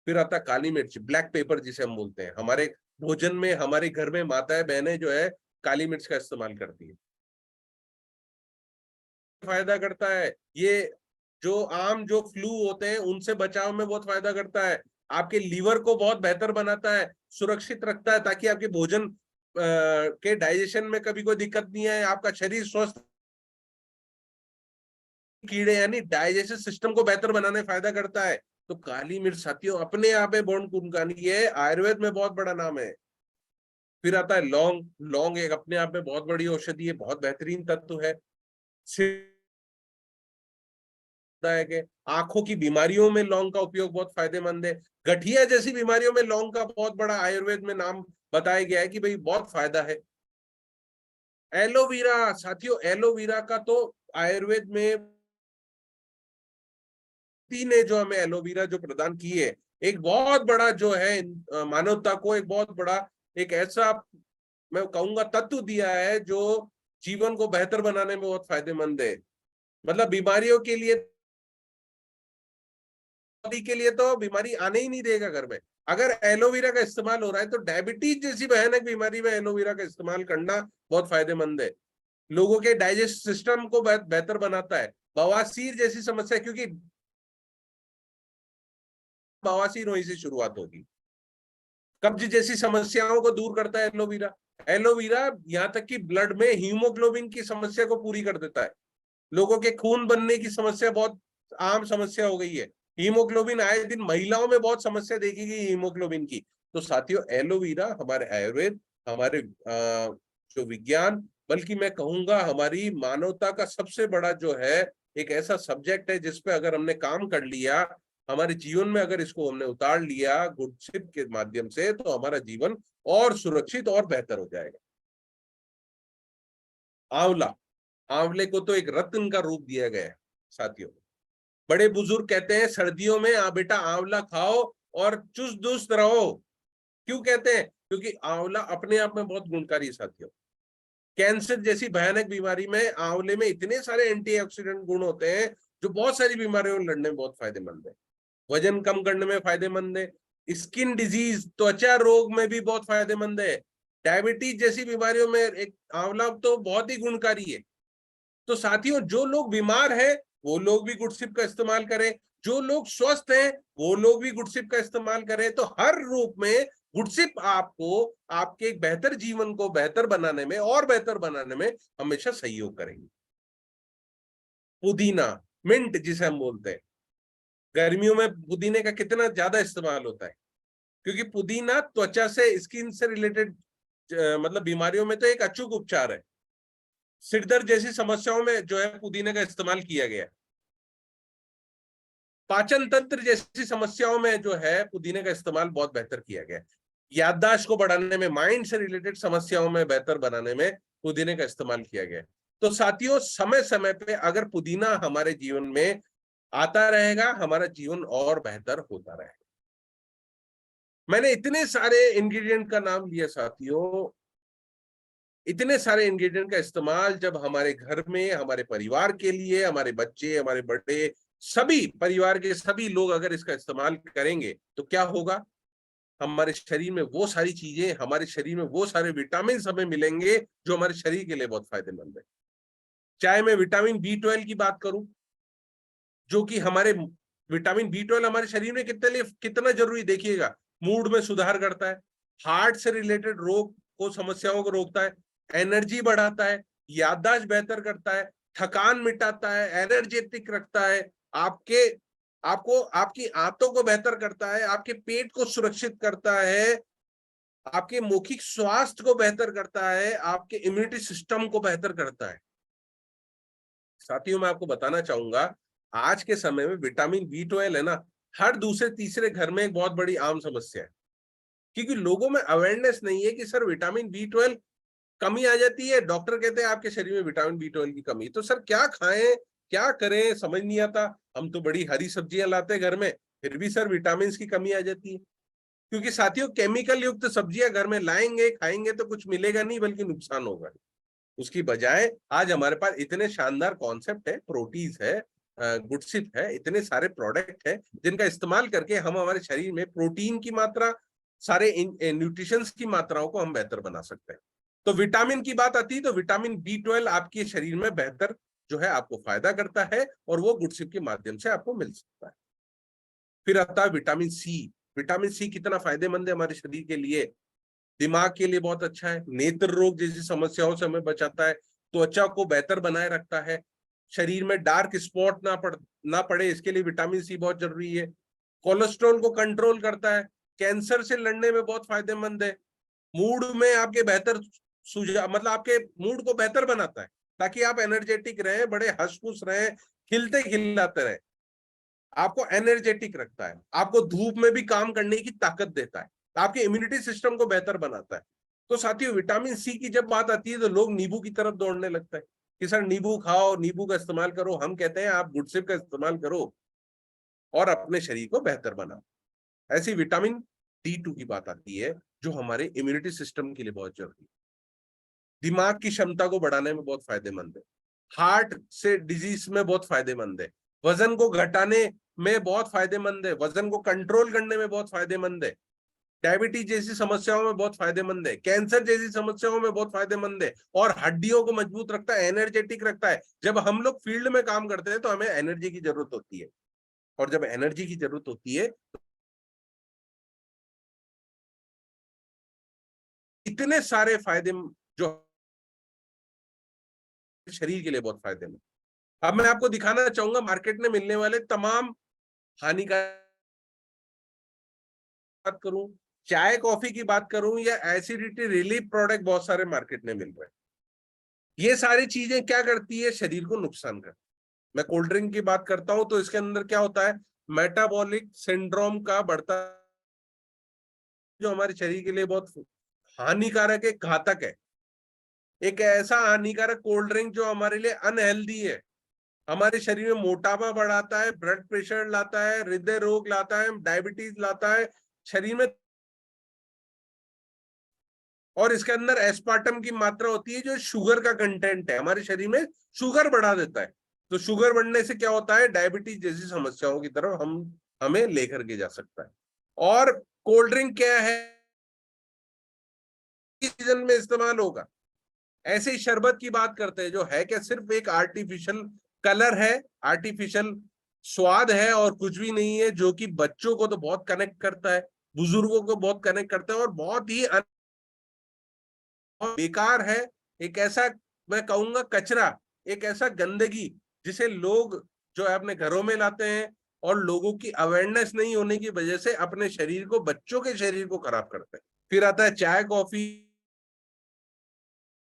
फिर आता काली मिर्च, ब्लैक पेपर जिसे हम बोलते हैं। हमारे भोजन में, हमारे घर में माताएं बहनें जो है काली मिर्च का इस्तेमाल करती है, फायदा करता है। ये जो फ्लू होते हैं उनसे बचाव में बहुत फायदा करता है। आपके लीवर को बहुत बेहतर बनाता है, सुरक्षित रखता है, ताकि आपके भोजन के डाइजेशन में कभी कोई दिक्कत नहीं है। आपका शरीर स्वस्थ, कीड़े यानी डाइजेस्टिव सिस्टम को बेहतर बनाने में फायदा करता है। तो काली मिर्च साथियों अपने आप में बहुत गुणकारी है, आयुर्वेद में बहुत बड़ा नाम है। फिर आता है लौंग। लौंग एक अपने आप में बहुत बड़ी औषधि है, बहुत बेहतरीन तत्व है। है कि आंखों की बीमारियों में लौंग का उपयोग बहुत फायदेमंद है। गठिया जैसी बीमारियों में लौंग का बहुत बड़ा आयुर्वेद में नाम बताया गया है कि भाई बहुत फायदा है। एलोवेरा साथियों, एलोवेरा का तो आयुर्वेद में ने जो हमें एलोवेरा जो प्रदान की है, एक बहुत बड़ा जो है मानवता को एक बहुत बड़ा एक ऐसा मैं कहूंगा तत्व दिया है जो जीवन को बेहतर बनाने में बहुत फायदेमंद है। मतलब बीमारियों के लिए तो बीमारी आने ही नहीं देगा घर में। अगर एलोवेरा का इस्तेमाल हो रहा है तो डायबिटीज जैसी भयानक बीमारी में एलोवेरा का इस्तेमाल करना बहुत फायदेमंद है। लोगों के डाइजेस्ट सिस्टम को बेहतर बनाता है। बवासीर जैसी समस्या, क्योंकि बवासीर वहीं से शुरुआत होगी। कब्ज जैसी समस्याओं को दूर करता है एलोवेरा। एलोवेरा यहाँ तक कि ब्लड में हीमोग्लोबिन की समस्या को पूरी कर देता है। लोगों के खून बनने की समस्या बहुत आम समस्या हो गई है। हीमोग्लोबिन आए दिन महिलाओं में बहुत समस्या देखी गई हीमोग्लोबिन की। तो साथियों, एलोवेरा हमारे आयुर्वेद, हमारे जो विज्ञान, बल्कि मैं कहूंगा हमारी मानवता का सबसे बड़ा जो है एक ऐसा सब्जेक्ट है जिसपे अगर हमने काम कर लिया, हमारे जीवन में अगर इसको हमने उतार लिया गुडसिप के माध्यम से, तो हमारा जीवन और सुरक्षित और बेहतर हो जाएगा। आंवला, आंवले को तो एक रत्न का रूप दिया गया है साथियों। बड़े बुजुर्ग कहते हैं सर्दियों में बेटा आंवला खाओ और चुस्त दुरुस्त रहो। क्यों कहते हैं? क्योंकि आंवला अपने आप में बहुत गुणकारी है साथियों। कैंसर जैसी भयानक बीमारी में आंवले में इतने सारे एंटीऑक्सीडेंट गुण होते हैं जो बहुत सारी बीमारियों में लड़ने में बहुत फायदेमंद है। वजन कम करने में फायदेमंद है, स्किन डिजीज त्वचा रोग में भी बहुत फायदेमंद है, डायबिटीज जैसी बीमारियों में एक आंवला तो बहुत ही गुणकारी है। तो साथियों, जो लोग बीमार हैं वो लोग भी गुडसिप का इस्तेमाल करें, जो लोग स्वस्थ हैं वो लोग भी गुडसिप का इस्तेमाल करें। तो हर रूप में गुडसिप आपको आपके एक बेहतर जीवन को बेहतर बनाने में और बेहतर बनाने में हमेशा सहयोग करेंगे। पुदीना, मिंट जिसे हम बोलते हैं, गर्मियों में पुदीने का कितना ज्यादा इस्तेमाल होता है, क्योंकि पुदीना त्वचा से, स्किन से रिलेटेड मतलब बीमारियों में तो एक अचूक उपचार है। सिरदर्द जैसी समस्याओं में जो है पुदीने का इस्तेमाल किया गया है। पाचन तंत्र जैसी समस्याओं में जो है पुदीने का इस्तेमाल बहुत बेहतर किया गया है। याददाश्त को बढ़ाने में, माइंड से रिलेटेड समस्याओं में बेहतर बनाने में पुदीने का इस्तेमाल किया गया है। तो साथियों, समय समय पे अगर पुदीना हमारे जीवन में आता रहेगा, हमारा जीवन और बेहतर होता रहेगा। मैंने इतने सारे इंग्रेडिएंट का नाम लिया साथियों, इतने सारे इंग्रेडिएंट का इस्तेमाल जब हमारे घर में, हमारे परिवार के लिए, हमारे बच्चे, हमारे बड़े, सभी परिवार के सभी लोग अगर इसका इस्तेमाल करेंगे तो क्या होगा, हमारे शरीर में वो सारी चीजें, हमारे शरीर में वो सारे विटामिन हमें मिलेंगे जो हमारे शरीर के लिए बहुत फायदेमंद है। चाहे मैं विटामिन B12 की बात करूं, जो कि हमारे विटामिन B12 हमारे शरीर में कितना जरूरी, देखिएगा, मूड में सुधार करता है, हार्ट से रिलेटेड रोग को, समस्याओं को रोकता है, एनर्जी बढ़ाता है, याददाश्त बेहतर करता है, थकान मिटाता है, एनर्जेटिक रखता है, आपकी आंतों को बेहतर करता है, आपके पेट को सुरक्षित करता है, आपके मौखिक स्वास्थ्य को बेहतर करता है, आपके इम्यूनिटी सिस्टम को बेहतर करता है। साथियों, मैं आपको बताना चाहूंगा, आज के समय में विटामिन B12 है ना, हर दूसरे तीसरे घर में एक बहुत बड़ी आम समस्या है, क्योंकि लोगों में अवेयरनेस नहीं है कि सर विटामिन B12 कमी आ जाती है, डॉक्टर कहते हैं आपके शरीर में विटामिन B12 की कमी। तो सर क्या खाएं, क्या करें, समझ नहीं आता। हम तो बड़ी हरी सब्जियां लाते हैं घर में, फिर भी सर विटामिन की कमी आ जाती है, क्योंकि साथियों केमिकल युक्त सब्जियां घर में लाएंगे, खाएंगे तो कुछ मिलेगा नहीं बल्कि नुकसान होगा। उसकी बजाय आज हमारे पास इतने शानदार कॉन्सेप्ट है, प्रोटीज है, गुडसिप है, इतने सारे प्रोडक्ट है जिनका इस्तेमाल करके हम हमारे शरीर में प्रोटीन की मात्रा, सारे न्यूट्रिशंस की मात्राओं को हम बेहतर बना सकते हैं। तो विटामिन की बात आती है तो विटामिन B12 आपके शरीर में बेहतर जो है आपको फायदा करता है, और वो गुडसिप के माध्यम से आपको मिल सकता है। फिर आता है विटामिन C। विटामिन C कितना फायदेमंद है हमारे शरीर के लिए, दिमाग के लिए बहुत अच्छा है, नेत्र रोग जैसी समस्याओं से हमें बचाता है, त्वचा को बेहतर बनाए रखता है, शरीर में डार्क स्पॉट ना पड़े इसके लिए विटामिन C बहुत जरूरी है, कोलेस्ट्रॉल को कंट्रोल करता है, कैंसर से लड़ने में बहुत फायदेमंद है, मूड में आपके बेहतर मतलब आपके मूड को बेहतर बनाता है, ताकि आप एनर्जेटिक रहे, बड़े हंस-खुश रहे, खिलते खिलाते रहे, आपको एनर्जेटिक रखता है, आपको धूप में भी काम करने की ताकत देता है, आपके इम्यूनिटी सिस्टम को बेहतर बनाता है। तो साथियों, विटामिन C की जब बात आती है तो लोग नींबू की तरफ दौड़ने लगता है कि सर नींबू खाओ, नींबू का इस्तेमाल करो। हम कहते हैं आप गुडसिप का इस्तेमाल करो और अपने शरीर को बेहतर बनाओ। ऐसी विटामिन D2 की बात आती है जो हमारे इम्यूनिटी सिस्टम के लिए बहुत जरूरी है, दिमाग की क्षमता को बढ़ाने में बहुत फायदेमंद है, हार्ट से डिजीज में बहुत फायदेमंद है, वजन को घटाने में बहुत फायदेमंद है, वजन को कंट्रोल करने में बहुत फायदेमंद है, डायबिटीज जैसी समस्याओं में बहुत फायदेमंद है, कैंसर जैसी समस्याओं में बहुत फायदेमंद है, और हड्डियों को मजबूत रखता है, एनर्जेटिक रखता है। जब हम लोग फील्ड में काम करते हैं तो हमें एनर्जी की जरूरत होती है, और जब एनर्जी की जरूरत होती है इतने सारे फायदे जो शरीर के लिए बहुत फायदेमंद। अब मैं आपको दिखाना चाहूंगा मार्केट में मिलने वाले तमाम हानिकारक, बात करूं, चाय कॉफी की बात करूं, या एसिडिटी रिलीफ प्रोडक्ट बहुत सारे मार्केट में मिल रहे हैं। ये सारी चीजें क्या करती है, शरीर को नुकसान करती है। मैं कोल्ड ड्रिंक की बात करता हूं तो इसके अंदर क्या होता है, मेटाबॉलिक सिंड्रोम का बढ़ता, जो हमारे शरीर के लिए बहुत हानिकारक है, घातक है। एक ऐसा हानिकारक कोल्ड ड्रिंक जो हमारे लिए अनहेल्दी है, हमारे शरीर में मोटापा बढ़ाता है, ब्लड प्रेशर लाता है, हृदय रोग लाता है, डायबिटीज लाता है शरीर में, और इसके अंदर एस्पार्टम की मात्रा होती है जो शुगर का कंटेंट है, हमारे शरीर में शुगर बढ़ा देता है। तो शुगर बढ़ने से क्या होता है, डायबिटीज जैसी समस्याओं की तरफ हम हमें लेकर के जा सकता है। और कोल्ड ड्रिंक क्या है, सीजन में इस्तेमाल होगा। ऐसे ही शरबत की बात करते हैं, जो है क्या सिर्फ एक आर्टिफिशियल कलर है, आर्टिफिशियल स्वाद है और कुछ भी नहीं है, जो कि बच्चों को तो बहुत कनेक्ट करता है, बुजुर्गों को बहुत कनेक्ट करता है और बहुत ही बेकार है। एक ऐसा, मैं कहूंगा कचरा, एक ऐसा गंदगी जिसे लोग जो है अपने घरों में लाते हैं और लोगों की अवेयरनेस नहीं होने की वजह से अपने शरीर को, बच्चों के शरीर को खराब करते हैं। फिर आता है चाय कॉफी,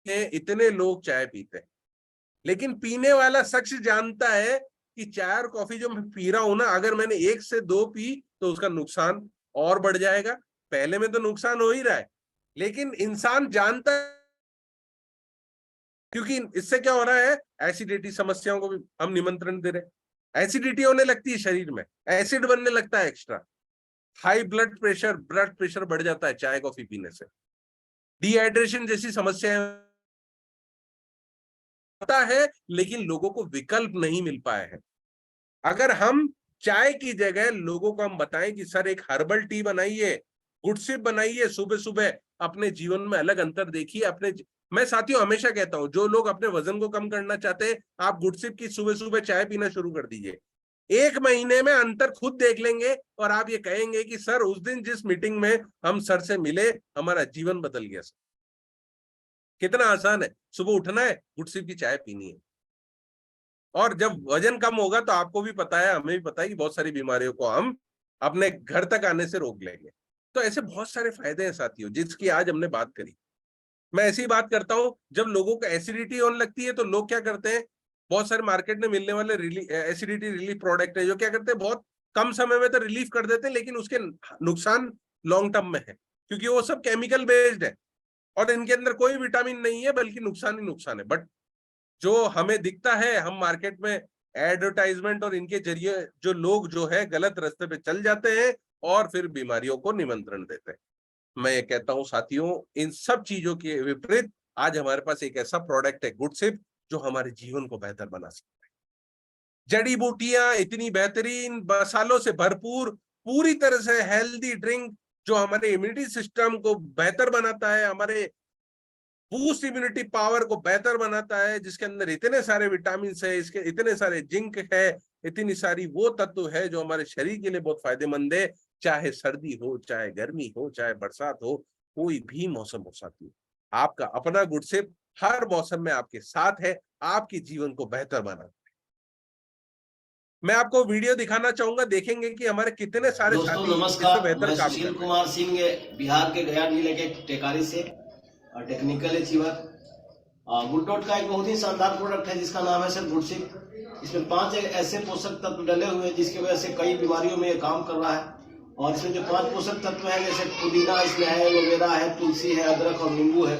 इतने लोग चाय पीते हैं, लेकिन पीने वाला शख्स जानता है कि चाय और कॉफी जो मैं पी रहा हूं ना, अगर मैंने 1 से 2 पी तो उसका नुकसान और बढ़ जाएगा। पहले में तो नुकसान हो ही रहा है, लेकिन इंसान जानता है, क्योंकि इससे क्या हो रहा है, एसिडिटी समस्याओं को भी हम निमंत्रण दे रहे हैं। एसिडिटी होने लगती है शरीर में, एसिड बनने लगता है एक्स्ट्रा, हाई ब्लड प्रेशर बढ़ जाता है चाय कॉफी पीने से, डिहाइड्रेशन जैसी समस्याएं पता है, लेकिन लोगों को विकल्प नहीं मिल पाए हैं। अगर हम चाय की जगह लोगों को हम बताएं कि सर एक हर्बल टी बनाइए, गुडसिप बनाइए, सुबह सुबह अपने जीवन में अलग अंतर देखिए। मैं साथियों हमेशा कहता हूं, जो लोग अपने वजन को कम करना चाहते हैं, आप गुडसिप की सुबह सुबह चाय पीना शुरू कर दीजिए। 1 महीने में अंतर खुद देख लेंगे और आप ये कहेंगे कि सर उस दिन जिस मीटिंग में हम सर से मिले, हमारा जीवन बदल गया। कितना आसान है, सुबह उठना है, गुडसिप की चाय पीनी है। और जब वजन कम होगा तो आपको भी पता है, हमें भी पता है कि बहुत सारी बीमारियों को हम अपने घर तक आने से रोक लेंगे। तो ऐसे बहुत सारे फायदे हैं साथियों, जिसकी आज हमने बात करी। मैं ऐसी बात करता हूं, जब लोगों को एसिडिटी होने लगती है तो लोग क्या करते हैं, बहुत सारे मार्केट में मिलने वाले एसिडिटी रिलीफ प्रोडक्ट है, जो क्या करते हैं बहुत कम समय में तो रिलीफ कर देते हैं, लेकिन उसके नुकसान लॉन्ग टर्म में है, क्योंकि वो सब केमिकल बेस्ड है और इनके अंदर कोई विटामिन नहीं है, बल्कि नुकसान ही नुकसान है। बट जो हमें दिखता है, हम मार्केट में एडवर्टाइजमेंट और इनके जरिए जो लोग जो है गलत रास्ते पे चल जाते हैं और फिर बीमारियों को निमंत्रण देते हैं। मैं ये कहता हूं साथियों, इन सब चीजों के विपरीत आज हमारे पास एक ऐसा प्रोडक्ट है गुडसिप, जो हमारे जीवन को बेहतर बना सकता है। जड़ी बूटियां इतनी बेहतरीन, मसालों से भरपूर, पूरी तरह से हेल्दी ड्रिंक, जो हमारे इम्यूनिटी सिस्टम को बेहतर बनाता है, हमारे बूस्ट इम्यूनिटी पावर को बेहतर बनाता है, जिसके अंदर इतने सारे विटामिन है, इसके इतने सारे जिंक है, इतनी सारी वो तत्व है जो हमारे शरीर के लिए बहुत फायदेमंद है। चाहे सर्दी हो, चाहे गर्मी हो, चाहे बरसात हो, कोई भी मौसम हो साथियों, आपका अपना गुडसिप हर मौसम में आपके साथ है, आपके जीवन को बेहतर बनाता है। मैं आपको वीडियो दिखाना चाहूंगा, देखेंगे कि हमारे कितने सारे दोस्तों साथी नमस्कार, बेहतर मैं काम सुशील कर कुमार सिंह, बिहार के गया जिले के टेकारी से टेक्निकल अचीवर। गुड डॉट का एक बहुत ही शानदार प्रोडक्ट है जिसका नाम है सर गुडसिप। इसमें 5 ऐसे पोषक तत्व डले हुए हैं जिसकी वजह से कई बीमारियों में ये काम कर रहा है। और इसमें जो 5 पोषक तत्व है, जैसे पुदीना इसमें है, एलोवेरा है, तुलसी है, अदरक और नींबू है।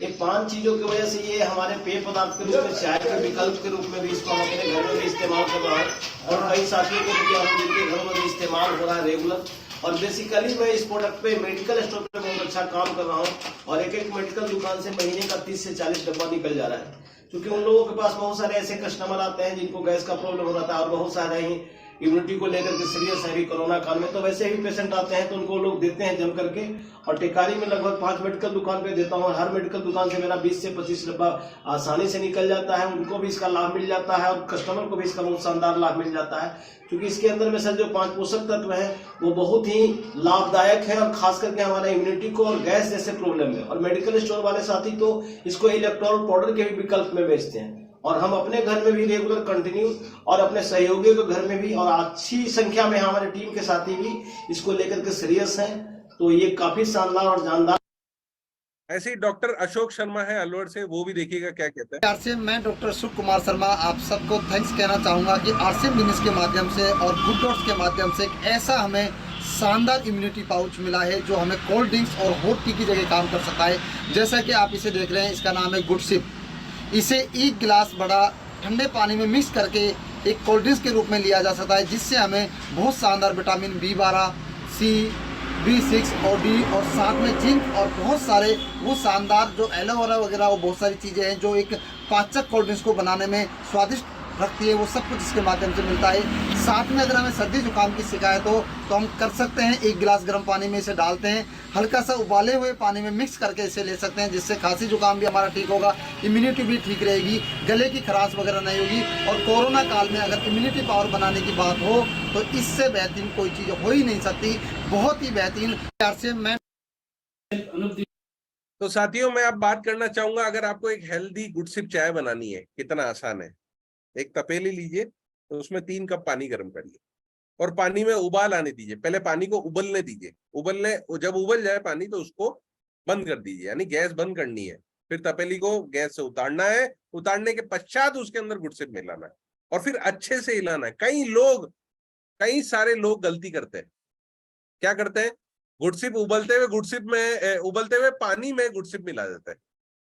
ये 5 चीजों की वजह से ये हमारे पेय पदार्थ के रूप में, चाय के विकल्प के रूप में भी इसको हम अपने घर में भी इस्तेमाल कर रहे हैं और कई साथियों को भी हम जिनके घरों में भी इस्तेमाल हो रहा है रेगुलर। और बेसिकली मैं इस प्रोडक्ट पे मेडिकल स्टोर पे बहुत अच्छा काम कर रहा हूँ और एक मेडिकल दुकान से महीने का 30 से 40 डब्बा निकल जा रहा है, क्योंकि उन लोगों के पास बहुत सारे ऐसे कस्टमर आते हैं जिनको गैस का प्रॉब्लम हो रहा था और बहुत सारे ही इम्यूनिटी को लेकर के सीरियस है भी कोरोना काल में। तो वैसे ही पेशेंट आते हैं तो उनको लोग देते हैं जम करके। और टेकारी में लगभग 5 मेडिकल दुकान पे देता हूँ और हर मेडिकल दुकान से मेरा 20 से 25 डब्बा आसानी से निकल जाता है। उनको भी इसका लाभ मिल जाता है और कस्टमर को भी इसका बहुत शानदार लाभ मिल जाता है, क्योंकि इसके अंदर में सर जो 5 पोषक तत्व है वो बहुत ही लाभदायक है और खास करके हमारे इम्यूनिटी को और गैस जैसे प्रॉब्लम है। और मेडिकल स्टोर वाले साथी तो इसको इलेक्ट्रॉल पाउडर के भी विकल्प में बेचते हैं और हम अपने घर में भी रेगुलर कंटिन्यू और अपने सहयोगियों के घर में भी और अच्छी संख्या में हमारे टीम के साथी भी इसको लेकर के सीरियस हैं। तो ये काफी शानदार और जानदार। ऐसे ही डॉक्टर अशोक शर्मा है अलवर से, वो भी देखिएगा क्या कहते हैं। आरसीएम मैं डॉक्टर अशोक कुमार शर्मा आप सबको थैंक्स कहना चाहूँगा कि आरसीएम बिजनेस के माध्यम से और गुड डॉट्स के माध्यम से एक ऐसा हमें शानदार इम्यूनिटी पाउच मिला है जो हमें कोल्ड ड्रिंक्स और हॉट टी की जगह काम कर सकता है। जैसा कि आप इसे देख रहे हैं, इसका नाम है गुडसिप। इसे 1 गिलास बड़ा ठंडे पानी में मिक्स करके एक कोल्ड ड्रिंक्स के रूप में लिया जा सकता है, जिससे हमें बहुत शानदार विटामिन B12, C, B6 और D और साथ में जिंक और बहुत सारे वो शानदार जो एलोवेरा वगैरह वो बहुत सारी चीज़ें हैं जो एक पाचक कोल्ड ड्रिंक्स को बनाने में स्वादिष्ट रखती है, वो सब कुछ इसके माध्यम से मिलता है। साथ में अगर हमें सर्दी जुकाम की शिकायत हो तो हम कर सकते हैं, 1 गिलास गर्म पानी में इसे डालते हैं, हल्का सा उबाले हुए पानी में मिक्स करके इसे ले सकते हैं, जिससे खांसी जुकाम भी हमारा ठीक होगा, इम्यूनिटी भी ठीक रहेगी, गले की खराश वगैरह नहीं होगी। और कोरोना काल में अगर इम्यूनिटी पावर बनाने की बात हो तो इससे बेहतरीन कोई चीज़ हो ही नहीं सकती। बहुत ही बेहतरीन प्यार से मैं तो साथियों, मैं अब बात करना चाहूंगा, अगर आपको एक हेल्दी गुडसिप चाय बनानी है, कितना आसान है। एक तपेली लीजिए, तो उसमें 3 कप पानी गर्म करिए और पानी में उबाल आने दीजिए। पहले पानी को उबलने दीजिए, जब उबल जाए पानी तो उसको बंद कर दीजिए, यानी गैस बंद करनी है। फिर तपेली को गैस से उतारना है, उतारने के पश्चात उसके अंदर गुडसिप मिलाना है और फिर अच्छे से हिलाना है। कई सारे लोग गलती करते हैं। क्या करते हैं? गुडसिप उबलते हुए पानी में गुडसिप मिला देते हैं,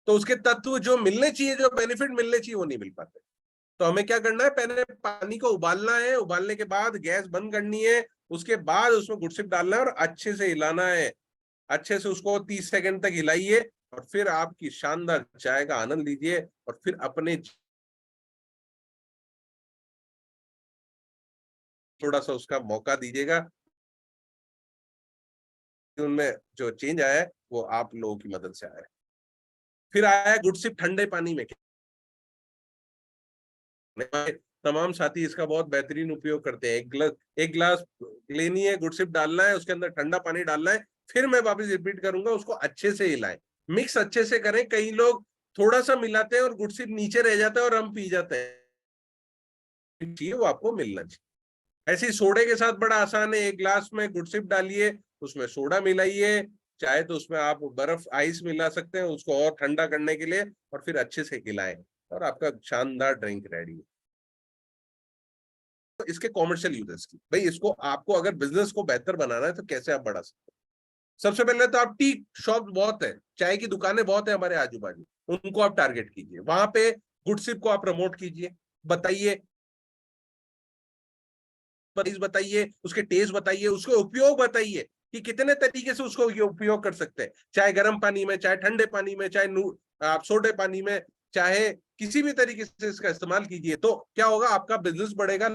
तो उसके तत्व जो मिलने चाहिए, जो बेनिफिट मिलने चाहिए, वो नहीं मिल पाते। तो हमें क्या करना है? पहले पानी को उबालना है, उबालने के बाद गैस बंद करनी है, उसके बाद उसमें गुडसिप डालना है और अच्छे से हिलाना है। अच्छे से उसको 30 सेकंड तक हिलाइए और फिर आपकी शानदार चाय का आनंद लीजिए और फिर अपने थोड़ा सा उसका मौका दीजिएगा। उनमें जो चेंज आया है वो आप लोगों की मदद से आया है। फिर आया है गुडसिप ठंडे पानी में। तमाम साथी इसका बहुत बेहतरीन उपयोग करते हैं। एक गिलास लेनी है, गुडसिप डालना है, उसके अंदर ठंडा पानी डालना है, फिर मैं वापस रिपीट करूंगा, उसको अच्छे से हिलाएं, मिक्स अच्छे से करें। कई लोग थोड़ा सा मिलाते हैं और गुडसिप नीचे रह जाता है और हम पी जाते हैं। चाहिए वो आपको मिलना चाहिए। ऐसे ही सोडे के साथ बड़ा आसान है। 1 गिलास में गुडसिप डालिए, उसमें सोडा मिलाइए, चाहे तो उसमें आप बर्फ आइस मिला सकते हैं उसको और ठंडा करने के लिए, और फिर अच्छे से हिलाएं और आपका शानदार ड्रिंक रेडी है। तो इसके कॉमर्शियल यूजेस की, भाई इसको आपको अगर बिजनेस को बेहतर बनाना है तो कैसे आप बढ़ा सकते हैं? सबसे पहले तो आप टी शॉप बहुत है, चाय की दुकानें बहुत है हमारे आजू बाजू, उनको आप टारगेट कीजिए, वहां पे गुडसिप को आप प्रमोट कीजिए, बताइए, उसके टेस्ट बताइए, उसके उपयोग बताइए कि कितने तरीके से उसको उपयोग कर सकते हैं, चाहे गर्म पानी में, चाहे ठंडे पानी में, चाहे आप सोडे पानी में, चाहे किसी भी तरीके से इसका इस्तेमाल कीजिए। तो क्या होगा? आपका बिजनेस बढ़ेगा।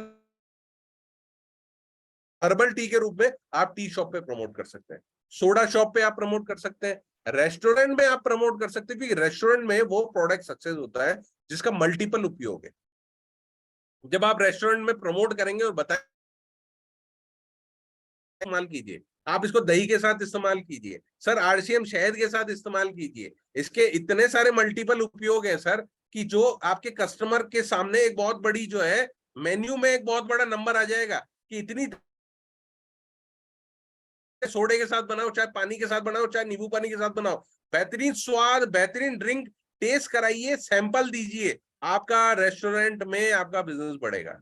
हर्बल टी के रूप में आप टी शॉप पे प्रमोट कर सकते हैं, सोडा शॉप पे आप प्रमोट कर सकते हैं, रेस्टोरेंट में आप प्रमोट कर सकते हैं, क्योंकि रेस्टोरेंट में वो प्रोडक्ट सक्सेस होता है जिसका मल्टीपल उपयोग है। जब आप रेस्टोरेंट में प्रमोट करेंगे और बताएं, इस्तेमाल कीजिए, आप इसको दही के साथ इस्तेमाल कीजिए, सर आरसीएम शहद के साथ इस्तेमाल कीजिए, इसके इतने सारे मल्टीपल उपयोग हैं सर, कि जो आपके कस्टमर के सामने एक बहुत बड़ी जो है मेन्यू में एक बहुत बड़ा नंबर आ जाएगा कि इतनी सोडे के साथ बनाओ, चाहे पानी के साथ बनाओ, चाहे नींबू पानी के साथ बनाओ, बेहतरीन स्वाद, बेहतरीन ड्रिंक टेस्ट कराइए, सैंपल दीजिए, आपका रेस्टोरेंट में आपका बिजनेस बढ़ेगा।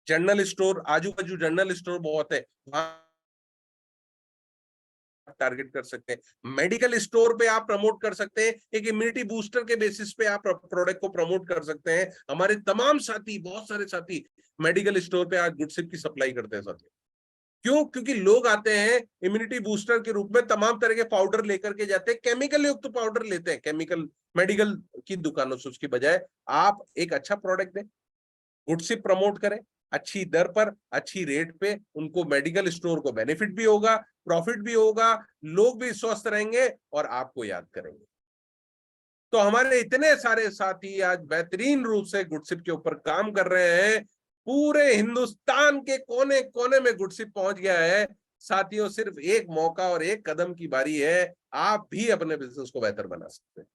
जनरल स्टोर, आजू बाजू जनरल स्टोर बहुत है, वहां टारगेट कर सकते हैं। मेडिकल स्टोर पे आप प्रमोट कर सकते हैं, एक इम्यूनिटी बूस्टर के बेसिस पे आप प्रोडक्ट को प्रमोट कर सकते हैं। हमारे तमाम साथी, बहुत सारे साथी मेडिकल स्टोर पे आज गुडसिप की सप्लाई करते हैं साथी। क्यों? क्योंकि लोग आते हैं इम्यूनिटी बूस्टर के रूप में, तमाम तरह के पाउडर लेकर के जाते हैं, केमिकल युक्त पाउडर लेते हैं केमिकल मेडिकल की दुकानों से, उसकी बजाय आप एक अच्छा प्रोडक्ट दें, गुडसिप प्रमोट करें, अच्छी दर पर, अच्छी रेट पे, उनको मेडिकल स्टोर को बेनिफिट भी होगा, प्रॉफिट भी होगा, लोग भी स्वस्थ रहेंगे और आपको याद करेंगे। तो हमारे इतने सारे साथी आज बेहतरीन रूप से गुडसिप के ऊपर काम कर रहे हैं, पूरे हिंदुस्तान के कोने कोने में गुडसिप पहुंच गया है। साथियों, सिर्फ एक मौका और एक कदम की बारी है, आप भी अपने बिजनेस को बेहतर बना सकते हैं।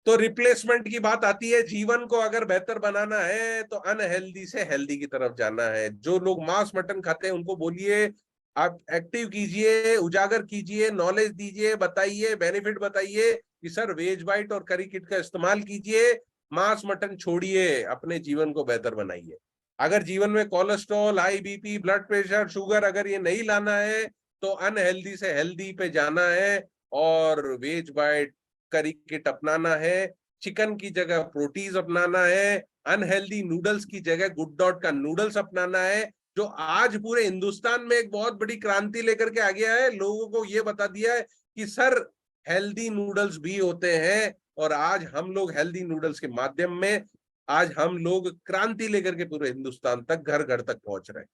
तो रिप्लेसमेंट की बात आती है, जीवन को अगर बेहतर बनाना है तो अनहेल्दी से हेल्दी की तरफ जाना है। जो लोग मांस मटन खाते हैं उनको बोलिए, आप एक्टिव कीजिए, उजागर कीजिए, नॉलेज दीजिए, बताइए, बेनिफिट बताइए कि सर वेज बाइट और करी किट का इस्तेमाल कीजिए, मांस मटन छोड़िए, अपने जीवन को बेहतर बनाइए। अगर जीवन में cholesterol, high BP, blood pressure, sugar अगर ये नहीं लाना है तो अनहेल्दी से हेल्दी पे जाना है और वेज बाइट, करी किट अपनाना है, चिकन की जगह प्रोटीज अपनाना है, अनहेल्दी नूडल्स की जगह गुड डॉट का नूडल्स अपनाना है, जो आज पूरे हिंदुस्तान में एक बहुत बड़ी क्रांति लेकर के आ गया है। लोगों को ये बता दिया है कि सर हेल्दी नूडल्स भी होते हैं, और आज हम लोग हेल्दी नूडल्स के माध्यम में आज हम लोग क्रांति लेकर के पूरे हिंदुस्तान तक, घर घर तक पहुंच रहे हैं,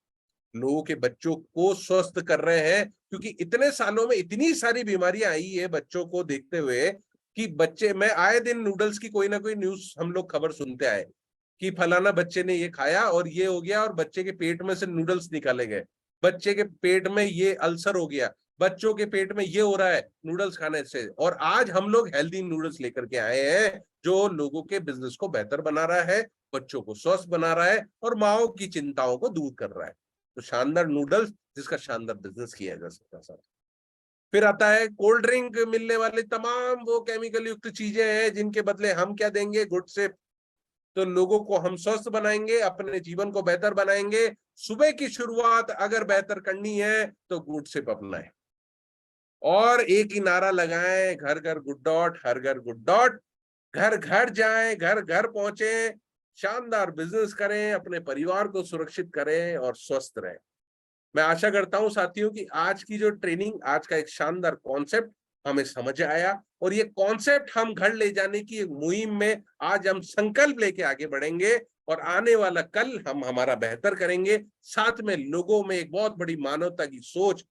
लोगों के बच्चों को स्वस्थ कर रहे हैं। क्योंकि इतने सालों में इतनी सारी बीमारियां आई है बच्चों को देखते हुए कि बच्चे, मैं आए दिन नूडल्स की कोई ना कोई न्यूज हम लोग खबर सुनते आए कि फलाना बच्चे ने ये खाया और ये हो गया, और बच्चे के पेट में से नूडल्स निकाले गए, बच्चे के पेट में ये अल्सर हो गया, बच्चों के पेट में ये हो रहा है नूडल्स खाने से। और आज हम लोग हेल्दी नूडल्स लेकर के आए हैं जो लोगों के बिजनेस को बेहतर बना रहा है, बच्चों को स्वस्थ बना रहा है और माओ की चिंताओं को दूर कर रहा है। तो शानदार नूडल्स जिसका शानदार बिजनेस किया जा सकता है। फिर आता है कोल्ड ड्रिंक, मिलने वाले तमाम वो केमिकल युक्त चीजें हैं जिनके बदले हम क्या देंगे, गुड से। तो लोगों को हम स्वस्थ बनाएंगे, अपने जीवन को बेहतर बनाएंगे। सुबह की शुरुआत अगर बेहतर करनी है तो गुड सिप अपनाएं और एक ही नारा लगाएं, घर घर गुड डॉट, हर घर गुड डॉट। घर घर जाएं, घर घर पहुंचे, शानदार बिजनेस करें, अपने परिवार को सुरक्षित करें और स्वस्थ रहें। मैं आशा करता हूं साथियों कि आज की जो ट्रेनिंग, आज का एक शानदार कॉन्सेप्ट हमें समझ आया और ये कॉन्सेप्ट हम घर ले जाने की एक मुहिम में आज हम संकल्प लेके आगे बढ़ेंगे और आने वाला कल हम हमारा बेहतर करेंगे। साथ में लोगों में एक बहुत बड़ी मानवता की सोच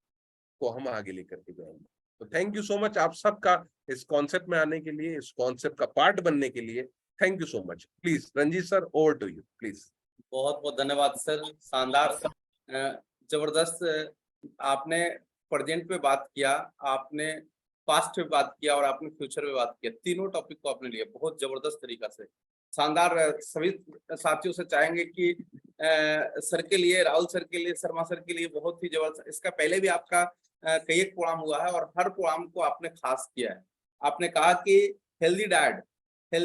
को हम आगे लेकर के जाएंगे। तो थैंक यू सो मच आप सबका इस कॉन्सेप्ट में आने के लिए, इस कॉन्सेप्ट का पार्ट बनने के लिए। Thank you so much. Please Ranjit sir, over to you please. बहुत बहुत धन्यवाद सर, शानदार सर, जबरदस्त। आपने प्रेजेंट पे बात किया, आपने पास्ट पे बात किया और आपने फ्यूचर पे बात किया। तीनों टॉपिक को आपने लिया बहुत जबरदस्त तरीका से, शानदार। सभी साथियों से चाहेंगे कि सर के लिए, राहुल सर के लिए, शर्मा सर के लिए बहुत ही जबरदस्त। इसका पहले भी आपका कई एक प्रोग्राम हुआ है और हर प्रोग्राम को आपने खास किया है। आपने कहा कि हेल्दी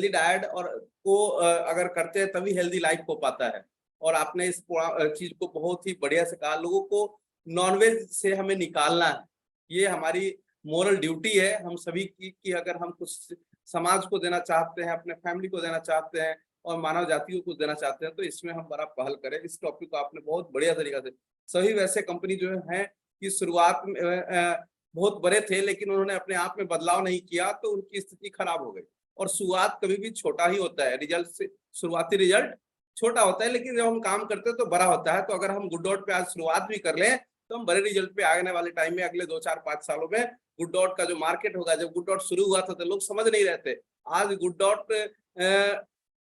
डाइट और को अगर करते हैं तभी हेल्दी लाइफ हो पाता है। और आपने इस चीज को बहुत ही बढ़िया से कहा, लोगों को नॉनवेज से हमें निकालना है, ये हमारी मोरल ड्यूटी है हम सभी की कि अगर हम कुछ समाज को देना चाहते हैं, अपने फैमिली को देना चाहते हैं और मानव जाति को कुछ देना चाहते हैं तो इसमें हम बड़ा पहल करें। इस टॉपिक को आपने बहुत बढ़िया तरीका से, सभी वैसे कंपनी जो है कि शुरुआत में बहुत बड़े थे लेकिन उन्होंने अपने आप में बदलाव नहीं किया तो उनकी स्थिति खराब हो गई। और शुरुआत कभी भी छोटा ही होता है, रिजल्ट से शुरुआती रिजल्ट छोटा होता है लेकिन जब हम काम करते हैं तो बड़ा होता है। तो अगर हम गुड डॉट पे आज शुरुआत भी कर लें तो हम बड़े रिजल्ट पे आने वाले टाइम में, अगले 2, 4, 5 सालों में गुड डॉट का जो मार्केट होगा, जब गुड डॉट शुरू हुआ था तो लोग समझ नहीं रहते, आज गुड डॉट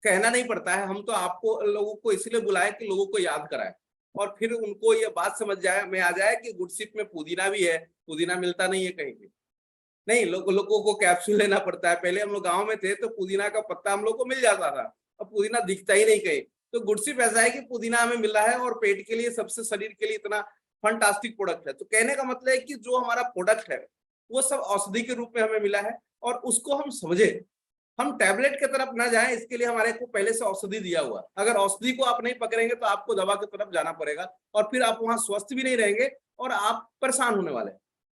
कहना नहीं पड़ता है। हम तो आपको लोगों को इसलिए बुलाए कि लोगों को याद कराए और फिर उनको ये बात समझ में आ जाए कि गुड सिप में पुदीना भी है, पुदीना मिलता नहीं है कहीं भी, नहीं लोगों को कैप्सूल लेना पड़ता है। पहले हम लोग गाँव में थे तो पुदीना का पत्ता हम लोग को मिल जाता था, अब पुदीना दिखता ही नहीं कहीं। तो गुड सिप ऐसा है कि पुदीना हमें मिला है और पेट के लिए, सबसे शरीर के लिए इतना फंटास्टिक प्रोडक्ट है। तो कहने का मतलब है कि जो हमारा प्रोडक्ट है वो सब औषधि के रूप में हमें मिला है और उसको हम समझे, हम टैबलेट की तरफ ना जाएं, इसके लिए हमारे को पहले से औषधि दिया हुआ। अगर औषधि को आप नहीं पकड़ेंगे तो आपको दवा की तरफ जाना पड़ेगा और फिर आप वहां स्वस्थ भी नहीं रहेंगे और आप परेशान होने वाले।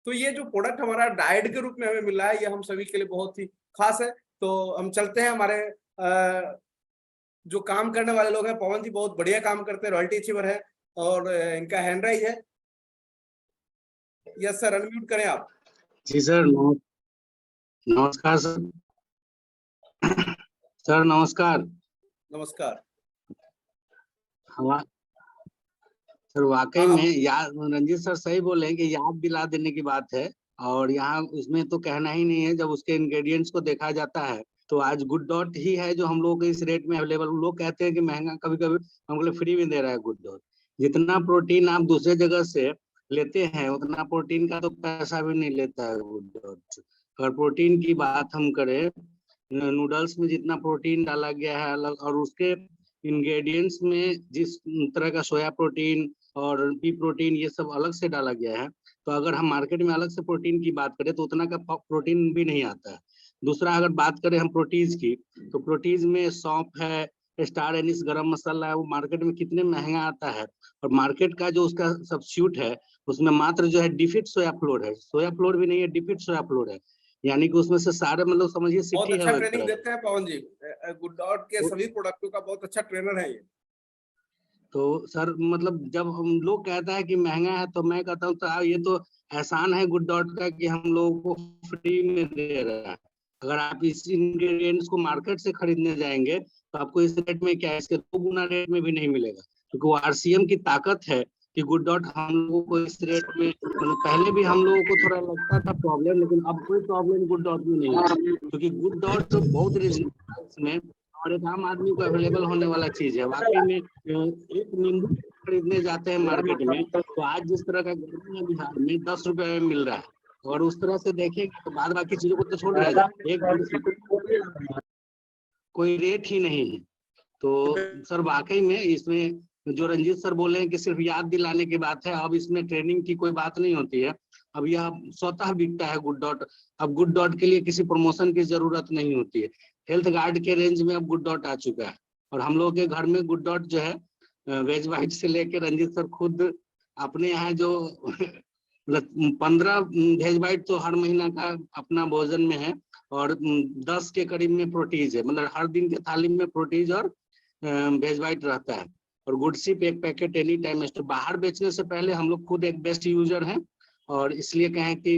तो ये जो प्रोडक्ट हमारा डाइट के रूप में हमें मिला है ये हम सभी के लिए बहुत ही खास है। तो हम चलते हैं, हमारे जो काम करने वाले लोग हैं, पवन जी बहुत बढ़िया काम करते हैं, रॉयल्टी अचीवर है और इनका हैंड राइज है। यस सर, अनम्यूट करें आप। जी सर, नमस्कार सर। सर नमस्कार। नमस्कार सर, वाकई में याद, रंजीत सर सही बोले हैं कि याद दिला देने की बात है और यहाँ उसमें तो कहना ही नहीं है। जब उसके इंग्रेडिएंट्स को देखा जाता है तो आज गुड डॉट ही है जो हम लोग इस रेट में अवेलेबल। लोग कहते हैं कि महंगा, कभी कभी हम लोग फ्री में दे रहा है गुड डॉट। जितना प्रोटीन आप दूसरे जगह से लेते हैं उतना प्रोटीन का तो पैसा भी नहीं लेता है गुड डॉट। अगर प्रोटीन की बात हम करें, नूडल्स में जितना प्रोटीन डाला गया है अलग, और उसके इंग्रेडिएंट्स में जिस तरह का सोया प्रोटीन और पी प्रोटीन ये सब अलग से डाला गया है, तो अगर हम मार्केट में अलग से प्रोटीन की बात करें तो उतना का प्रोटीन भी नहीं आता है। दूसरा, अगर बात करें हम प्रोटीन्स की, तो प्रोटीन्स में सौंफ है, स्टार एनिस गरम मसाला है, वो मार्केट में कितने महंगा आता है और मार्केट का जो उसका सब्स्टिट्यूट है उसमें मात्र जो है डिफिट सोया फ्लोर है, सोया फ्लोर भी नहीं है, डिफिट सोया फ्लोर है। यानी कि उसमें से सारे मतलब समझिए बहुत सिटी अच्छा है। ट्रेनिंग देते हैं पवन जी, गुड डॉट के सभी प्रोडक्टों का बहुत अच्छा ट्रेनर है ये। तो सर मतलब जब हम लोग कहता है कि महंगा है तो मैं कहता हूँ तो ये तो एहसान है गुड डॉट का कि हम लोगों को फ्री में दे रहा है। अगर आप इस इंग्रेडिएंट्स को मार्केट से खरीदने जाएंगे तो आपको इस रेट में क्या है, इसके 2 गुना रेट में भी नहीं मिलेगा, क्योंकि वो आरसीएम की ताकत है कि गुड डॉट हम लोगों को इस रेट में, मतलब पहले भी हम लोगों को थोड़ा लगता था प्रॉब्लम, लेकिन अब कोई प्रॉब्लम गुड डॉट में नहीं है, क्योंकि गुड डॉट बहुत रिजनेबल प्राइस में और एक आम आदमी को अवेलेबल होने वाला चीज है। वाकई में एक नींबू खरीदने जाते हैं मार्केट में, तो आज जिस तरह का गर्मी है बिहार में 10 रुपए में मिल रहा है, और उस तरह से देखेंगे तो बाद बाकी चीजों को तो छोड़ रहा है, एक कोई रेट ही नहीं है। तो सर वाकई में इसमें जो रंजीत सर बोले हैं कि सिर्फ याद दिलाने की बात है, अब इसमें ट्रेनिंग की कोई बात नहीं होती है, अब यह स्वतः बिकता है गुड डॉट। अब गुड डॉट के लिए किसी प्रमोशन की जरूरत नहीं होती है, हेल्थ गार्ड के रेंज में अब गुड डॉट आ चुका है, और हम लोग के घर में गुड डॉट जो है वेज वाइट से लेकर रंजीत सर खुद अपने यहाँ जो 15 वेज वाइट तो हर महीना का अपना भोजन में है, और 10 के करीब में प्रोटीज है, मतलब हर दिन के थाली में प्रोटीज और वेज वाइट रहता है। और गुड सिप एक पैकेट एनी टाइम स्टोर, बाहर बेचने से पहले हम लोग खुद एक बेस्ट यूजर हैं, और इसलिए कहें कि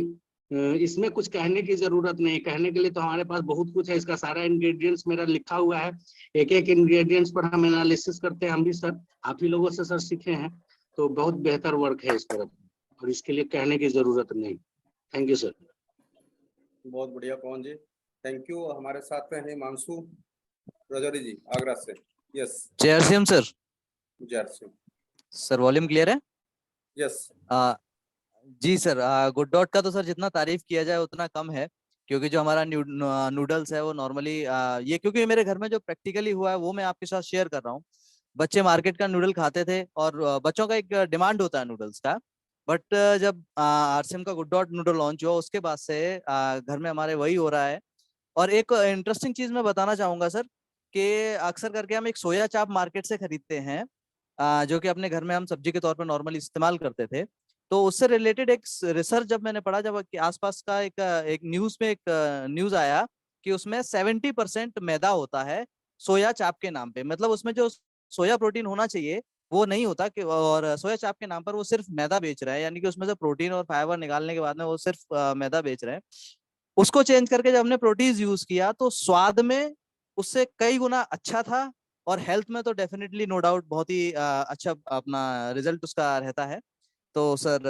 इसमें कुछ कहने की जरूरत नहीं, कहने के लिए तो हमारे पास बहुत कुछ है, इसका सारा इंग्रेडिएंट्स मेरा लिखा हुआ है, एक एक इंग्रेडिएंट्स पर हम एनालिसिस करते हैं, हम भी सर आप ही लोगों से सर सीखे हैं, तो बहुत बेहतर वर्क है इस पर, और इसके लिए कहने की जरूरत नहीं। Thank you sir. बहुत बढ़िया पवन जी, थैंक यू। हमारे साथ में है हिमांशु रजौरी जी आगरा से। यस जय आरसीएम सर। जय आरसीएम सर वॉल्यूम क्लियर है? यस जी सर, गुड डॉट का तो सर जितना तारीफ किया जाए उतना कम है, क्योंकि जो हमारा नूडल्स है वो नॉर्मली ये, क्योंकि मेरे घर में जो प्रैक्टिकली हुआ है वो मैं आपके साथ शेयर कर रहा हूँ। बच्चे मार्केट का नूडल खाते थे, और बच्चों का एक डिमांड होता है नूडल्स का, बट जब आरसीएम का गुड डॉट नूडल लॉन्च हुआ उसके बाद से घर में हमारे वही हो रहा है। और एक इंटरेस्टिंग चीज मैं बताना चाहूंगा सर, कि अक्सर करके हम एक सोया चाप मार्केट से खरीदते हैं, जो कि अपने घर में हम सब्जी के तौर पर नॉर्मली इस्तेमाल करते थे। तो उससे रिलेटेड एक रिसर्च जब मैंने पढ़ा, जब आसपास का एक न्यूज में एक न्यूज आया कि उसमें 70% मैदा होता है सोया चाप के नाम पे, मतलब उसमें जो सोया प्रोटीन होना चाहिए वो नहीं होता, कि और सोया चाप के नाम पर वो सिर्फ मैदा बेच रहा है, यानी कि उसमें से प्रोटीन और फाइबर निकालने के बाद में वो सिर्फ मैदा बेच रहे हैं। उसको चेंज करके जब हमने प्रोटीज यूज किया तो स्वाद में उससे कई गुना अच्छा था, और हेल्थ में तो डेफिनेटली नो डाउट बहुत ही अच्छा अपना रिजल्ट उसका रहता है। तो सर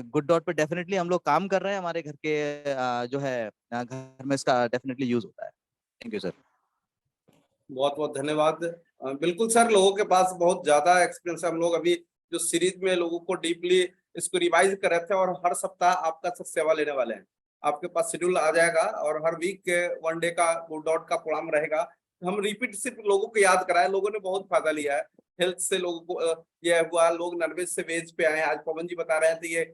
गुड डॉट पे डेफिनेटली हम लोग काम कर रहे हैं, हमारे घर के जो है घर में इसका डेफिनेटली यूज होता है। Thank you sir. बहुत बहुत धन्यवाद। बिल्कुल सर, लोगों के पास बहुत ज्यादा एक्सपीरियंस है। हम लोग अभी जो सीरीज में लोगों को डीपली इसको रिवाइज कर रहे थे, और हर सप्ताह आपका सब सेवा लेने वाले हैं। आपके पास शेड्यूल आ जाएगा, और हर वीक 1 डे का गुड डॉट का प्रोग्राम रहेगा। हम रिपीट सिर्फ लोगों को याद कराए, लोगों ने बहुत फायदा लिया है। हेल्थ से लोगों को ये हुआ, लोग नॉनवेज से वेज पे आए। आज पवन जी बता रहे थे ये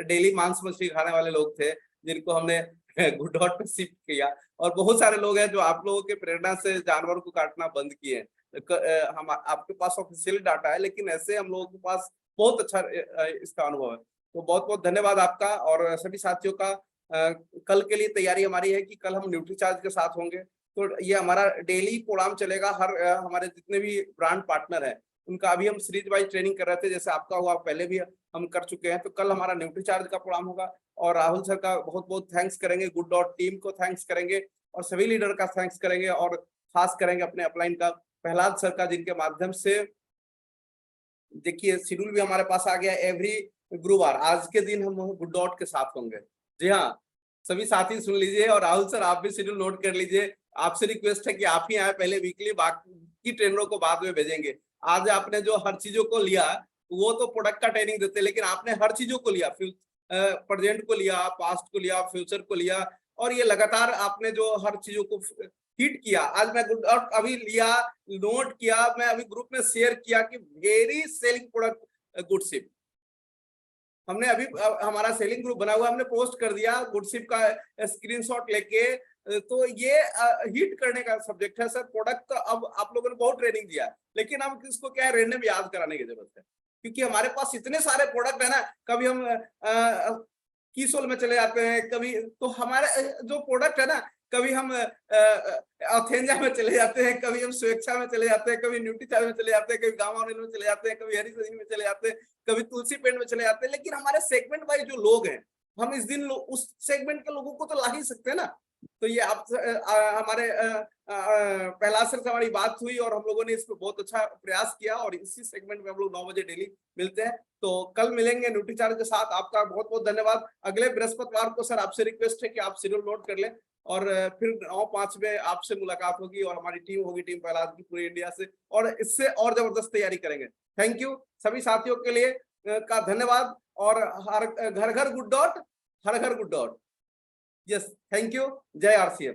डेली मांस मछली खाने वाले लोग थे, जिनको हमने गुड डॉट पे शिफ्ट किया। और बहुत सारे लोग हैं जो आप लोगों के प्रेरणा से जानवरों को काटना बंद किए हैं। हम आपके पास ऑफिशियल डाटा है, लेकिन ऐसे हम लोगों के पास बहुत अच्छा इसका अनुभव है। तो बहुत बहुत धन्यवाद आपका और सभी साथियों का। कल के लिए तैयारी हमारी है कि कल हम न्यूट्रीचार्ज के साथ होंगे। तो ये हमारा डेली प्रोग्राम चलेगा। हर हमारे जितने भी ब्रांड पार्टनर हैं उनका अभी हम सीरीज वाइज ट्रेनिंग कर रहे थे, जैसे आपका हुआ पहले भी हम कर चुके हैं। तो कल हमारा न्यूट्रीचार्ज का प्रोग्राम होगा, और राहुल सर का बहुत बहुत थैंक्स करेंगे, गुड डॉट टीम को थैंक्स करेंगे, और सभी लीडर का थैंक्स करेंगे, और खास करेंगे अपने अपलाइन का प्रहलाद सर का, जिनके माध्यम से देखिए शेड्यूल भी हमारे पास आ गया। एवरी गुरुवार आज के दिन हम गुड डॉट के साथ होंगे। जी हाँ, सभी साथी सुन लीजिए, और राहुल सर आप भी शेड्यूल नोट कर लीजिए। आपसे रिक्वेस्ट है कि आप ही आए पहले वीकली, बाकी ट्रेनरों को बाद में भेजेंगे। आज आपने जो हर चीजों को लिया, वो तो प्रोडक्ट का ट्रेनिंग देते, लेकिन आपने हर चीजों को लिया, प्रेजेंट को लिया, पास्ट को लिया, फ्यूचर को लिया, और ये लगातार आपने जो हर चीजों को हिट किया। आज मैं गुड डॉट अभी लिया, नोट किया, मैं अभी ग्रुप में शेयर किया कि वेरी सेलिंग प्रोडक्ट गुड सिप। हमने अभी हमारा सेलिंग ग्रुप बना हुआ, हमने पोस्ट कर दिया गुड सिप का स्क्रीनशॉट लेके। तो ये हिट करने का सब्जेक्ट है सर। प्रोडक्ट का अब आप लोगों ने बहुत ट्रेनिंग दिया, लेकिन अब इसको क्या है, रैंडम याद कराने की जरूरत है, क्योंकि हमारे पास इतने सारे प्रोडक्ट है ना। कभी हम कीसोल में चले जाते हैं, कभी तो हमारे जो प्रोडक्ट है ना, कभी हम ऑथेंजा में चले जाते हैं, कभी हम स्वेच्छा में चले जाते हैं, कभी न्यूट्रीचार्ज में चले जाते हैं, कभी गामा ऑनिल में चले जाते हैं, कभी हरी सब्जी में चले जाते हैं, कभी तुलसी पेंट में चले जाते हैं। लेकिन हमारे सेगमेंट वाइज जो लोग हैं, हम इस दिन उस सेगमेंट के लोगों को तो ला ही सकते हैं ना। तो ये आप हमारे प्रहलाद सर से हमारी बात हुई और हम लोगों ने इस पर बहुत अच्छा प्रयास किया और इसी सेगमेंट में हम लोग 9 बजे डेली मिलते हैं। तो कल मिलेंगे न्यूट्रीचार्ज के साथ। आपका बहुत बहुत धन्यवाद। अगले बृहस्पतिवार को सर आपसे रिक्वेस्ट है कि आप शेड्यूल नोट कर लें और फिर 9:05 में आपसे मुलाकात होगी और हमारी टीम होगी, टीम प्रहलाद की पूरी इंडिया से, और इससे और जबरदस्त तैयारी करेंगे। थैंक यू सभी साथियों के लिए का धन्यवाद। और हर घर घर गुड डॉट, हर घर good dot. Yes, thank you. जय आरसीएम।